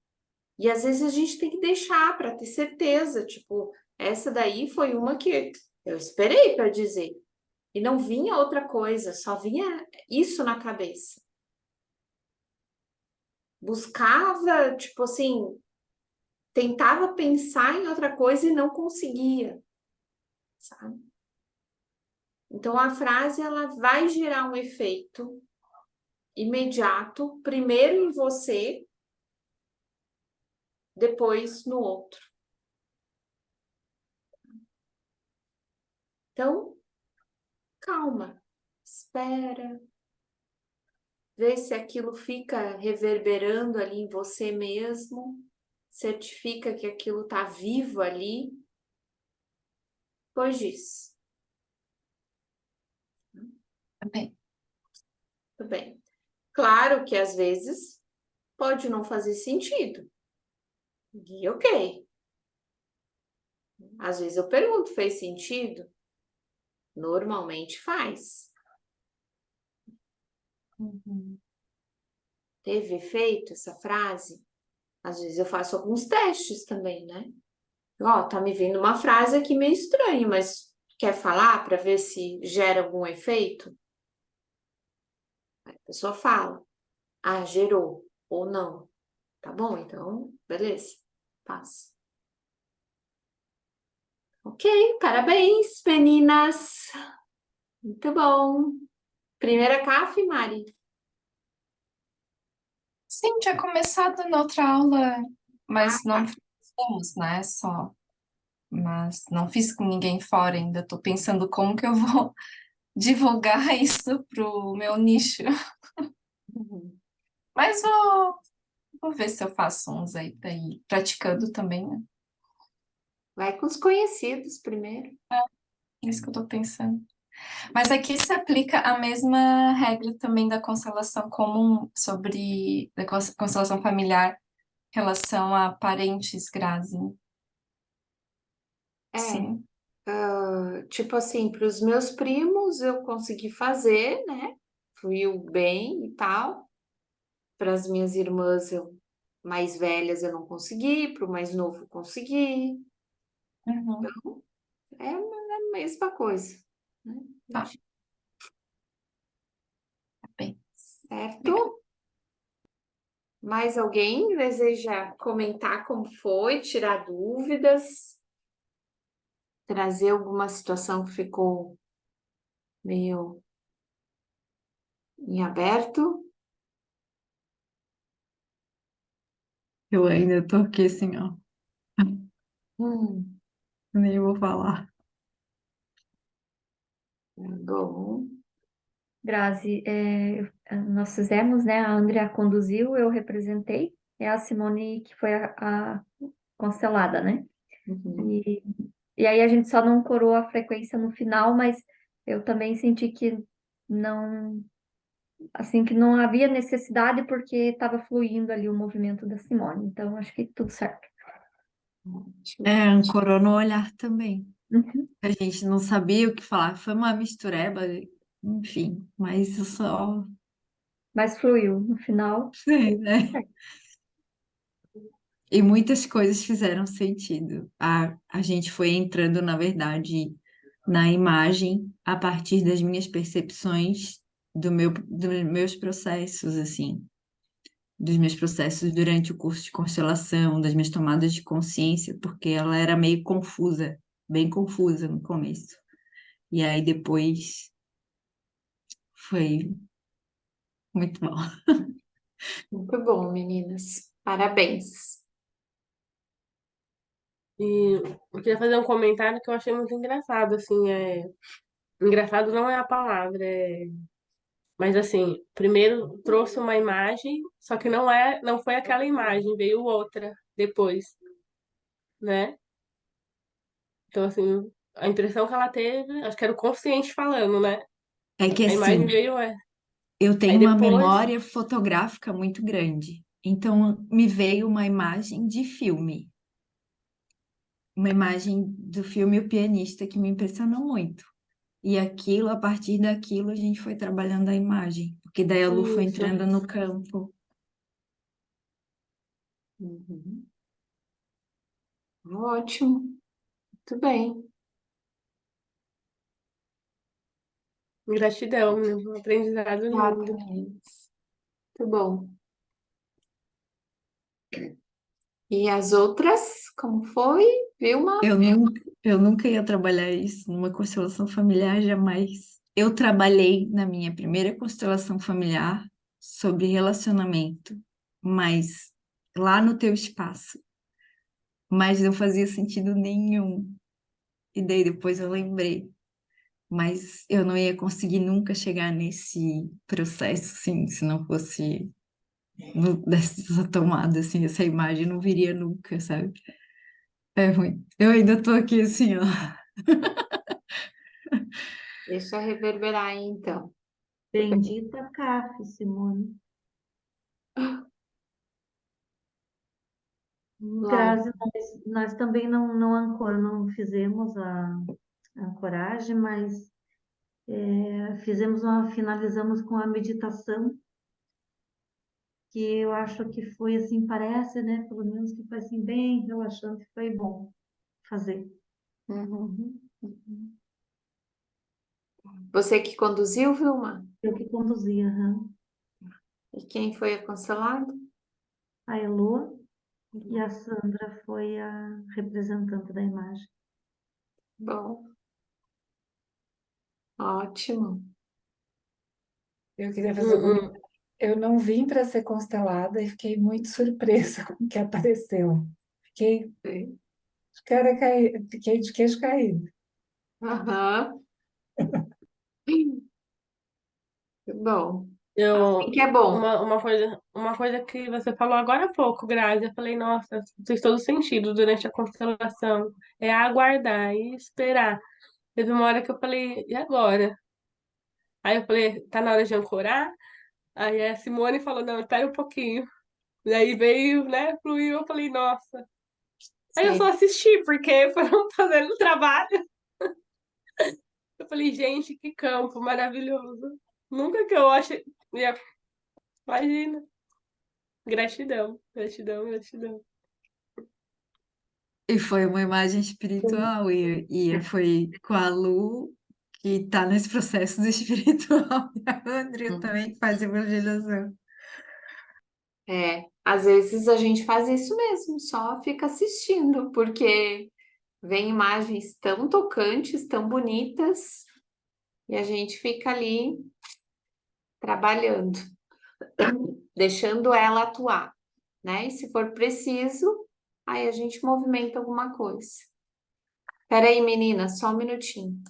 Speaker 1: E às vezes a gente tem que deixar para ter certeza, tipo, essa daí foi uma que eu esperei para dizer. E não vinha outra coisa, só vinha isso na cabeça. Buscava, tipo assim, tentava pensar em outra coisa e não conseguia, sabe? Então a frase ela vai gerar um efeito imediato, primeiro em você, depois no outro. Então, calma, espera, vê se aquilo fica reverberando ali em você mesmo, certifica que aquilo está vivo ali. Depois disso,
Speaker 8: Tá bem.
Speaker 1: tudo bem. Claro que às vezes pode não fazer sentido. E ok. Às vezes eu pergunto, fez sentido? Normalmente faz.
Speaker 8: Uhum.
Speaker 1: Teve efeito essa frase? Às vezes eu faço alguns testes também, né? Ó, tá me vindo uma frase aqui meio estranha, mas quer falar para ver se gera algum efeito? Aí a pessoa fala, ah, gerou ou não. Tá bom, então, beleza, passa. Ok, parabéns, meninas. Muito bom. Primeira CAF, Mari?
Speaker 8: Sim, tinha começado na outra aula,
Speaker 1: Ah,
Speaker 8: mas não
Speaker 1: tá.
Speaker 8: fizemos, né? Só. Mas não fiz com ninguém fora ainda. Tô pensando como que eu vou divulgar isso pro meu nicho.
Speaker 1: Uhum.
Speaker 8: Mas vou ver se eu faço uns aí pra ir praticando também, né?
Speaker 1: Vai com os conhecidos primeiro.
Speaker 8: É isso que eu tô pensando. Mas aqui se aplica a mesma regra também da constelação comum sobre da constelação familiar em relação a parentes, Grazi.
Speaker 1: É,
Speaker 8: Sim.
Speaker 1: tipo assim, para os meus primos eu consegui fazer, né? Fluiu bem e tal. Para as minhas irmãs mais velhas eu não consegui, para o mais novo consegui.
Speaker 8: Uhum.
Speaker 1: É a mesma coisa, né?
Speaker 8: Tá, tá bem. Legal.
Speaker 1: Certo? Mais alguém deseja comentar como foi, tirar dúvidas, trazer alguma situação que ficou meio em aberto?
Speaker 6: Eu ainda tô aqui assim, ó.
Speaker 1: Hum,
Speaker 6: Nem vou falar.
Speaker 1: bom.
Speaker 4: Grazi, nós fizemos, né? A Andrea conduziu, eu representei, e a Simone que foi a constelada, né?
Speaker 1: Uhum.
Speaker 4: E aí a gente só não corou a frequência no final, mas eu também senti que não, assim, que não havia necessidade porque estava fluindo ali o movimento da Simone. Então, acho que tudo certo.
Speaker 6: É, ancorou no olhar também.
Speaker 4: Uhum.
Speaker 6: A gente não sabia o que falar. Foi uma mistureba, enfim. Mas eu só
Speaker 4: Mas fluiu no final.
Speaker 6: sei, né? E muitas coisas fizeram sentido. A gente foi entrando, na verdade, na imagem a partir das minhas percepções dos meus processos, assim, dos meus processos durante o curso de constelação, das minhas tomadas de consciência, porque ela era meio confusa, bem confusa no começo. E aí depois foi muito bom.
Speaker 1: Muito bom, meninas. Parabéns.
Speaker 3: E eu queria fazer um comentário que eu achei muito engraçado, assim, engraçado não é a palavra, mas assim, primeiro trouxe uma imagem, só que não foi aquela imagem, veio outra depois, né? Então, assim, a impressão que ela teve, acho que era o consciente falando, né?
Speaker 6: É que
Speaker 3: A
Speaker 6: assim,
Speaker 3: imagem veio,
Speaker 6: eu
Speaker 3: aí
Speaker 6: tenho uma
Speaker 3: depois,
Speaker 6: memória fotográfica muito grande. Então me veio uma imagem de filme, uma imagem do filme O Pianista que me impressionou muito. E aquilo, a partir daquilo, a gente foi trabalhando a imagem, porque daí a Lu foi
Speaker 3: isso,
Speaker 6: entrando no campo.
Speaker 1: Uhum. Ótimo, muito bem.
Speaker 3: Gratidão, um aprendizado lindo.
Speaker 1: Exatamente. Muito bom. E as outras, como foi, Vilma?
Speaker 6: Eu nunca ia trabalhar isso numa constelação familiar, jamais. Eu trabalhei na minha primeira constelação familiar sobre relacionamento, mas lá no teu espaço, mas não fazia sentido nenhum. E daí depois eu lembrei, mas eu não ia conseguir nunca chegar nesse processo, assim, se não fosse dessa tomada, assim, essa imagem não viria nunca, sabe? É ruim. Eu ainda tô aqui assim, ó.
Speaker 1: Deixa reverberar aí, então.
Speaker 5: Bendita CAF, Simone.
Speaker 1: Vamos lá.
Speaker 5: Grazi, nós também não fizemos a ancoragem, mas finalizamos com a meditação, que eu acho que foi assim, parece, né? Pelo menos que foi assim, bem relaxante, foi bom fazer.
Speaker 1: Uhum, uhum. Você que conduziu, Vilma?
Speaker 5: Eu que conduzia, aham.
Speaker 1: E quem foi a cancelada?
Speaker 5: A Elô e a Sandra foi a representante da imagem.
Speaker 1: Bom, ótimo.
Speaker 9: Eu queria fazer um
Speaker 3: Hum,
Speaker 9: comentário. Eu não vim para ser constelada e fiquei muito surpresa com o que apareceu. Fiquei,
Speaker 1: Sim.
Speaker 9: fiquei de queixo caído.
Speaker 1: Aham, bom. Assim
Speaker 3: Eu,
Speaker 1: que é bom.
Speaker 3: uma coisa que você falou agora há pouco, Grazi, eu falei, nossa, fez todo sentido durante a constelação. É aguardar e esperar. Teve uma hora que eu falei, e agora? Aí eu falei, tá na hora de ancorar? Aí a Simone falou, não, espera um pouquinho. E aí veio, né, fluiu, eu falei, nossa. Aí eu
Speaker 1: Sim.
Speaker 3: só assisti, porque foram fazendo o trabalho. Eu falei, gente, que campo maravilhoso. Nunca que eu achei. Imagina. Gratidão, gratidão, gratidão.
Speaker 6: E foi uma imagem espiritual, e foi com a Lu, que tá nesse processo do espiritual, e a Andrea também que faz evangelização.
Speaker 1: Às vezes a gente faz isso mesmo, só fica assistindo, porque vem imagens tão tocantes, tão bonitas, e a gente fica ali trabalhando, deixando ela atuar, né? E se for preciso, aí a gente movimenta alguma coisa. Peraí, menina, só um minutinho.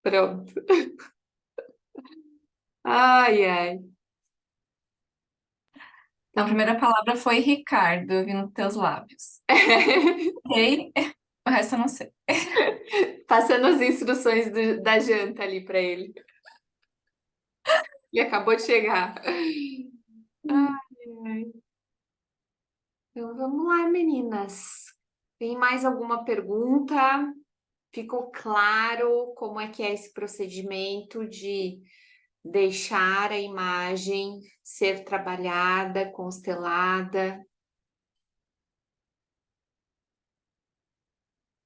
Speaker 1: Pronto. Ai, ai.
Speaker 8: Então, a primeira palavra foi Ricardo, eu vi nos teus lábios. Ok? O resto eu não sei.
Speaker 1: Passando as instruções da janta ali para ele. Ele acabou de chegar. Ai. Então vamos lá, meninas. Tem mais alguma pergunta? Ficou claro como é que é esse procedimento de deixar a imagem ser trabalhada, constelada?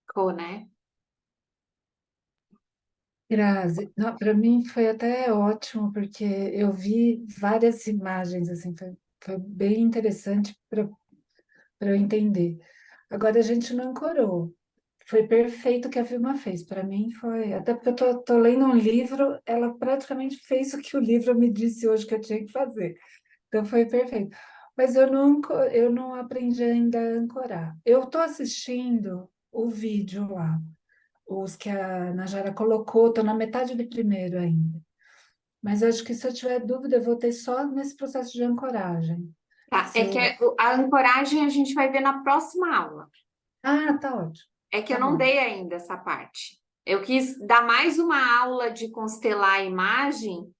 Speaker 1: Ficou, né?
Speaker 9: Grazi, para mim foi até ótimo, porque eu vi várias imagens, assim, foi bem interessante para eu entender. Agora a gente não ancorou. Foi perfeito o que a Vilma fez. Para mim foi. Até porque eu tô lendo um livro, ela praticamente fez o que o livro me disse hoje que eu tinha que fazer. Então foi perfeito. Mas eu não aprendi ainda a ancorar. Eu estou assistindo o vídeo lá, os que a Najara colocou, estou na metade do primeiro ainda. Mas eu acho que se eu tiver dúvida, eu vou ter só nesse processo de ancoragem.
Speaker 1: Tá,
Speaker 9: Se
Speaker 1: é que
Speaker 9: eu...
Speaker 1: a ancoragem a gente vai ver na próxima aula.
Speaker 9: Ah, tá ótimo.
Speaker 1: É que eu
Speaker 9: Tá
Speaker 1: não
Speaker 9: bom.
Speaker 1: dei ainda essa parte. Eu quis dar mais uma aula de constelar a imagem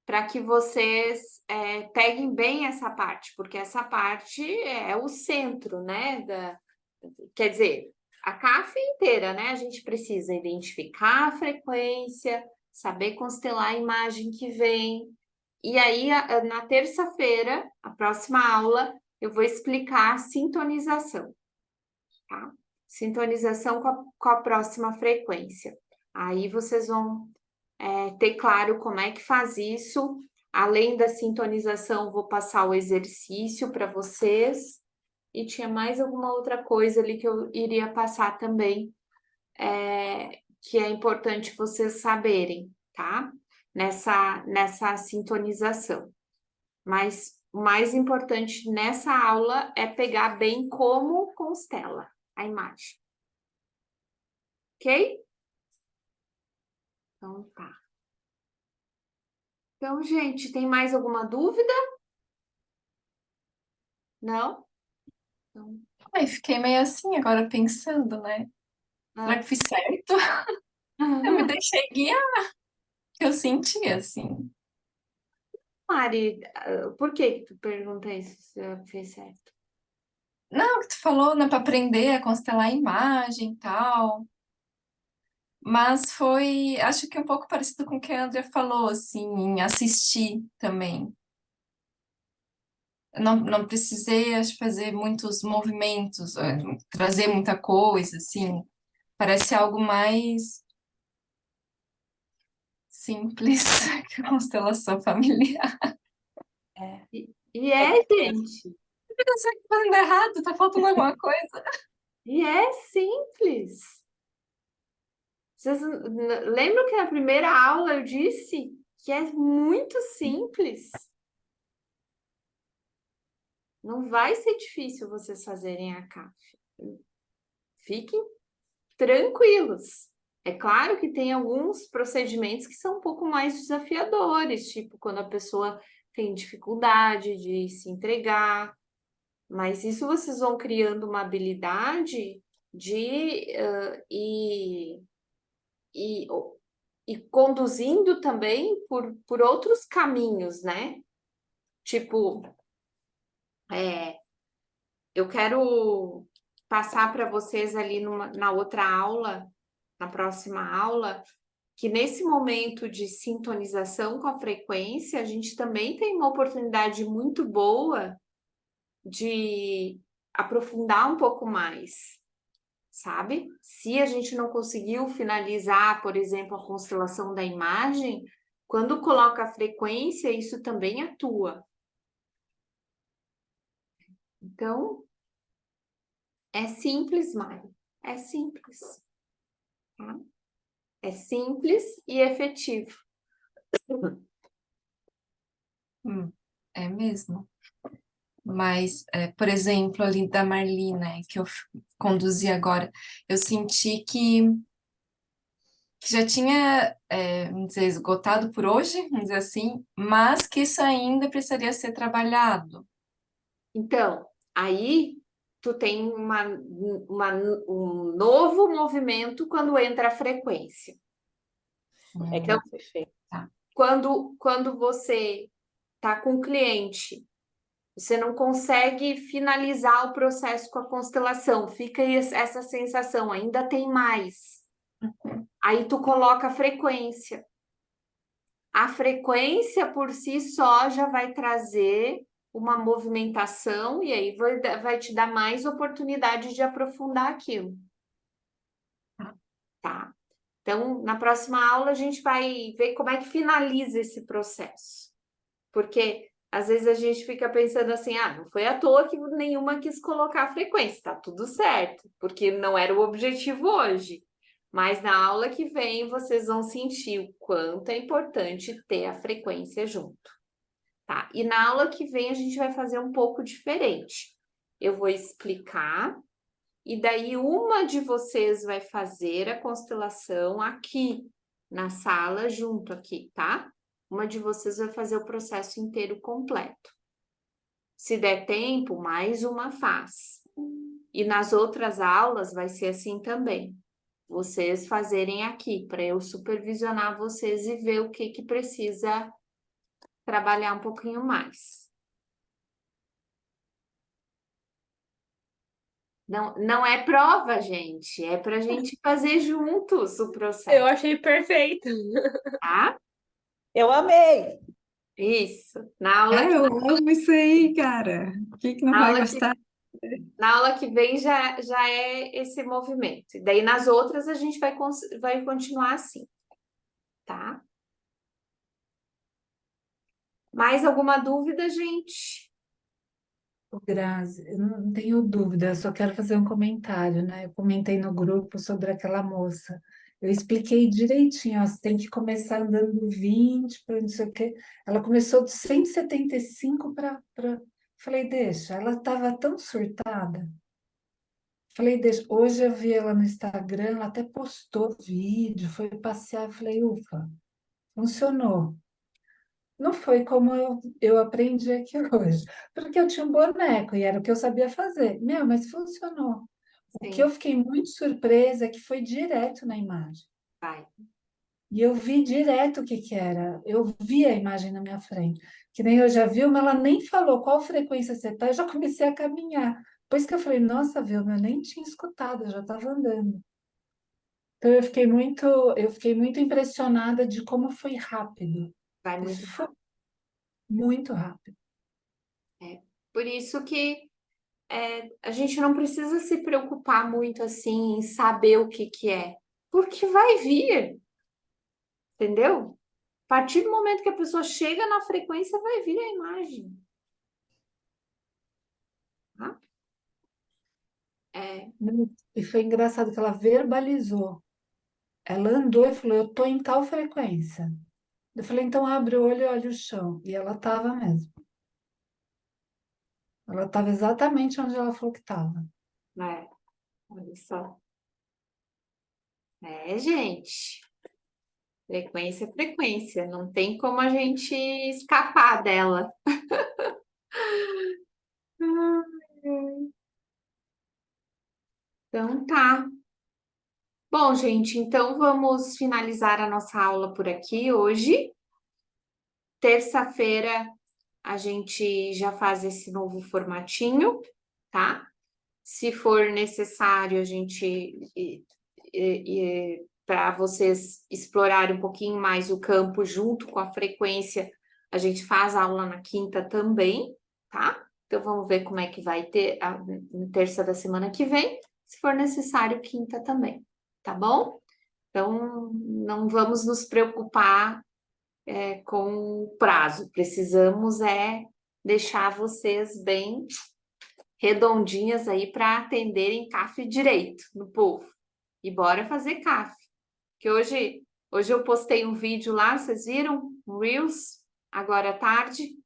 Speaker 1: para que vocês peguem bem essa parte, porque essa parte é o centro, né? Quer dizer, a CAF inteira, né? A gente precisa identificar a frequência, saber constelar a imagem que vem. E aí, na terça-feira, a próxima aula, eu vou explicar a sintonização, tá? Sintonização com a próxima frequência. Aí vocês vão ter claro como é que faz isso. Além da sintonização, vou passar o exercício para vocês. E tinha mais alguma outra coisa ali que eu iria passar também, que é importante vocês saberem, tá? Nessa sintonização. Mas o mais importante nessa aula é pegar bem como constela a imagem. Ok? Então tá. Então, gente, tem mais alguma dúvida? Não? Então,
Speaker 8: Ai, fiquei meio assim agora pensando, né? Será que fiz certo? Eu me deixei guiar, que eu senti assim.
Speaker 1: Mari, por que tu pergunta isso se eu fiz certo?
Speaker 8: Não, o que tu falou, né, para aprender a constelar a imagem e tal. Mas foi, acho que um pouco parecido com o que a Andrea falou, assim, em assistir também. Eu não precisei, acho, fazer muitos movimentos, trazer muita coisa, assim. Parece algo mais simples que a constelação familiar.
Speaker 1: E gente.
Speaker 8: Será que tá fazendo errado? Tá faltando alguma coisa?
Speaker 1: E é simples. Vocês lembram que na primeira aula eu disse que é muito simples? Não vai ser difícil vocês fazerem a CAF. Fiquem tranquilos. É claro que tem alguns procedimentos que são um pouco mais desafiadores, tipo quando a pessoa tem dificuldade de se entregar, mas isso vocês vão criando uma habilidade e conduzindo também por outros caminhos, né? Tipo, eu quero passar para vocês ali na outra aula, na próxima aula, que nesse momento de sintonização com a frequência, a gente também tem uma oportunidade muito boa de aprofundar um pouco mais, sabe? Se a gente não conseguiu finalizar, por exemplo, a constelação da imagem, quando coloca a frequência, isso também atua. Então, é simples, Mari. É simples. Tá? É simples e efetivo.
Speaker 8: É mesmo. Mas, por exemplo, ali da Marli, né, que eu conduzi agora, eu senti que já tinha, vamos dizer, esgotado por hoje, vamos dizer assim, mas que isso ainda precisaria ser trabalhado.
Speaker 1: Então, aí tu tem um novo movimento quando entra a frequência. Então,
Speaker 7: Perfeito.
Speaker 1: quando você está com o cliente, você não consegue finalizar o processo com a constelação, fica essa sensação, ainda tem mais. Aí tu coloca a frequência. A frequência por si só já vai trazer uma movimentação e aí vai te dar mais oportunidade de aprofundar aquilo. Tá? Então, na próxima aula, a gente vai ver como é que finaliza esse processo. Porque às vezes a gente fica pensando assim, não foi à toa que nenhuma quis colocar a frequência, tá tudo certo, porque não era o objetivo hoje. Mas na aula que vem vocês vão sentir o quanto é importante ter a frequência junto, tá? E na aula que vem a gente vai fazer um pouco diferente. Eu vou explicar e daí uma de vocês vai fazer a constelação aqui na sala junto aqui, tá? Uma de vocês vai fazer o processo inteiro completo. Se der tempo, mais uma faz. E nas outras aulas vai ser assim também. Vocês fazerem aqui, para eu supervisionar vocês e ver o que precisa trabalhar um pouquinho mais. Não, não é prova, gente, é para a gente fazer juntos o
Speaker 3: Eu
Speaker 1: processo,
Speaker 3: achei perfeito.
Speaker 1: tá?
Speaker 10: Eu amei.
Speaker 1: Isso. Na aula
Speaker 6: Eu amo isso aí, cara. Quem que não
Speaker 1: na
Speaker 6: vai
Speaker 1: aula que,
Speaker 6: gostar?
Speaker 1: na aula que vem já é esse movimento. E daí nas outras a gente vai continuar assim, tá? Mais alguma dúvida, gente?
Speaker 9: Ô, Grazi, eu não tenho dúvida, eu só quero fazer um comentário, né? Eu comentei no grupo sobre aquela moça. Eu expliquei direitinho, ó, você tem que começar andando 20 para não sei o quê. Ela começou de 175 para. Falei, deixa, ela estava tão surtada. Falei, deixa. Hoje eu vi ela no Instagram, ela até postou vídeo, foi passear. Falei, ufa, funcionou. Não foi como eu aprendi aqui hoje, porque eu tinha um boneco e era o que eu sabia fazer. Meu, mas funcionou. O que eu
Speaker 1: Sim,
Speaker 9: fiquei muito surpresa é que foi direto na imagem.
Speaker 1: vai.
Speaker 9: E eu vi direto o que que era. Eu vi a imagem na minha frente. Que nem eu já vi, mas ela nem falou qual frequência você está, eu já comecei a caminhar. Depois que eu falei, nossa, Vilma, eu nem tinha escutado, eu já estava andando. Então eu fiquei muito impressionada de como foi rápido.
Speaker 1: Vai muito
Speaker 9: Isso foi
Speaker 1: rápido.
Speaker 9: muito rápido.
Speaker 1: Por isso que a gente não precisa se preocupar muito assim em saber o que que é, porque vai vir, entendeu? A partir do momento que a pessoa chega na frequência, vai vir a imagem. Tá? É,
Speaker 9: E foi engraçado que ela verbalizou. Ela andou e falou: eu tô em tal frequência. Eu falei: então abre o olho e olha o chão. E ela estava mesmo. Ela estava exatamente onde ela falou que estava.
Speaker 1: olha só. Gente. Frequência é frequência, não tem como a gente escapar dela. Então tá. Bom, gente, então vamos finalizar a nossa aula por aqui hoje. Terça-feira a gente já faz esse novo formatinho, tá? Se for necessário, a gente para vocês explorarem um pouquinho mais o campo junto com a frequência, a gente faz aula na quinta também, tá? Então vamos ver como é que vai ter na terça da semana que vem, se for necessário, quinta também, tá bom? Então não vamos nos preocupar com o prazo, precisamos deixar vocês bem redondinhas aí para atenderem CAF direito no povo. E bora fazer CAF. Que hoje eu postei um vídeo lá, vocês viram? Um Reels, agora à tarde,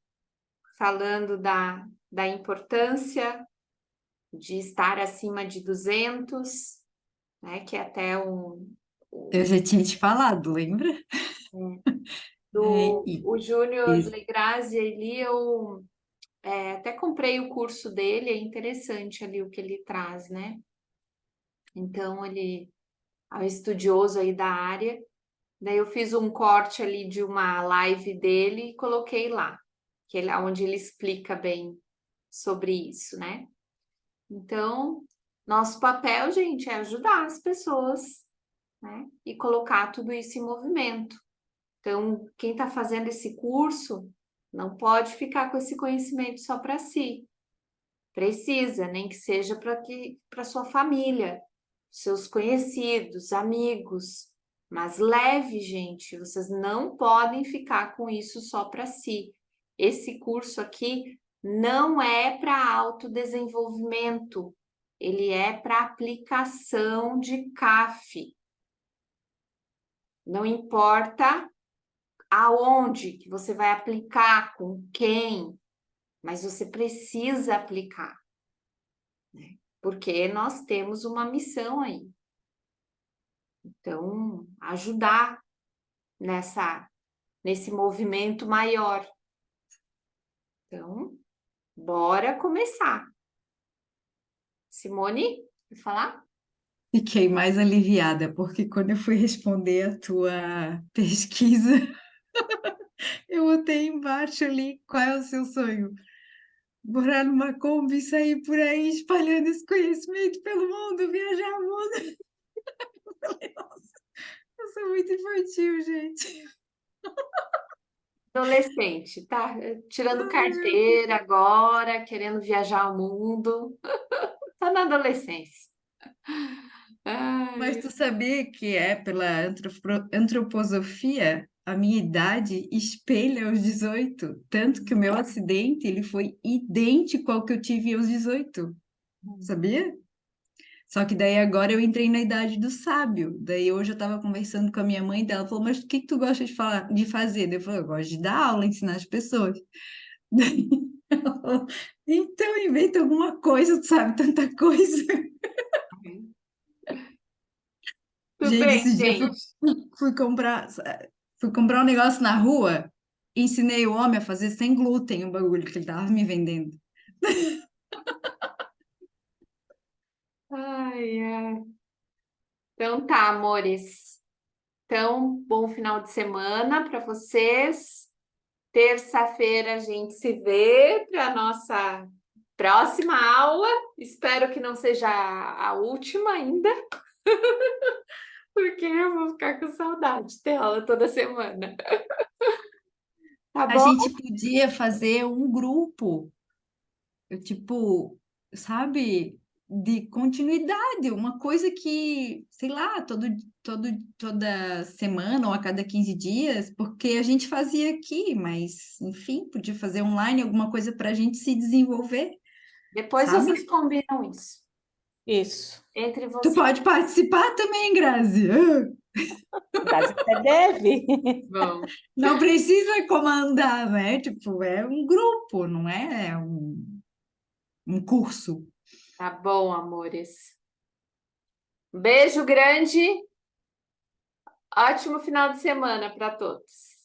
Speaker 1: falando da importância de estar acima de 200, né? Que é até
Speaker 6: Eu já tinha te falado, lembra? É,
Speaker 1: o Júnior
Speaker 6: e-
Speaker 1: Legrazzi, ali eu até comprei o curso dele, é interessante ali o que ele traz, né? Então, ele é um estudioso aí da área. Daí eu fiz um corte ali de uma live dele e coloquei lá, onde ele explica bem sobre isso, né? Então, nosso papel, gente, é ajudar as pessoas, né? E colocar tudo isso em movimento. Então, quem está fazendo esse curso não pode ficar com esse conhecimento só para si. Precisa, nem que seja para sua família, seus conhecidos, amigos. Mas leve, gente, vocês não podem ficar com isso só para si. Esse curso aqui não é para autodesenvolvimento, ele é para aplicação de CAF. Não importa aonde que você vai aplicar, com quem, mas você precisa aplicar, porque nós temos uma missão aí. Então, ajudar nesse movimento maior. Então, bora começar. Simone, quer falar?
Speaker 6: Fiquei mais aliviada, porque quando eu fui responder a tua pesquisa, Eu botei embaixo ali, qual é o seu sonho? Morar numa Kombi e sair por aí espalhando esse conhecimento pelo mundo, viajar o mundo. Eu falei, nossa, eu sou muito infantil, gente.
Speaker 1: Adolescente, tá? Tirando carteira agora, querendo viajar o mundo. Tá na adolescência.
Speaker 6: Mas
Speaker 1: Ai,
Speaker 6: tu sabia que é pela antroposofia, a minha idade espelha aos 18, tanto que o meu acidente ele foi idêntico ao que eu tive aos 18, sabia? Só que daí agora eu entrei na idade do sábio. Daí hoje eu estava conversando com a minha mãe dela, falou: "Mas o que que tu gosta de falar, de fazer?" Daí eu falei: "Eu gosto de dar aula, ensinar as pessoas." Daí ela falou: "Então inventa alguma coisa, tu sabe tanta coisa."
Speaker 1: tudo
Speaker 6: Gente,
Speaker 1: bem,
Speaker 6: esse dia eu
Speaker 1: gente.
Speaker 6: fui comprar, fui comprar um negócio na rua, ensinei o homem a fazer sem glúten o bagulho que ele tava me vendendo.
Speaker 1: Ai, ai. Então tá, amores. Então, bom final de semana para vocês. Terça-feira a gente se vê para a nossa próxima aula. Espero que não seja a última ainda, porque eu vou ficar com saudade de ter aula toda semana. Tá
Speaker 6: A
Speaker 1: bom?
Speaker 6: gente podia fazer um grupo, tipo, sabe, de continuidade, uma coisa que, sei lá, toda semana ou a cada 15 dias, porque a gente fazia aqui, mas, enfim, podia fazer online alguma coisa para a gente se desenvolver,
Speaker 1: Depois vocês
Speaker 6: sabe?
Speaker 1: combinam isso
Speaker 7: Isso.
Speaker 1: entre
Speaker 6: Tu
Speaker 1: vocês.
Speaker 6: pode participar também, Grazi.
Speaker 10: Grazi até deve.
Speaker 1: Bom,
Speaker 6: Não precisa comandar, né? Tipo, é um grupo, não é um curso.
Speaker 1: tá bom, amores. Beijo grande. Ótimo final de semana para todos.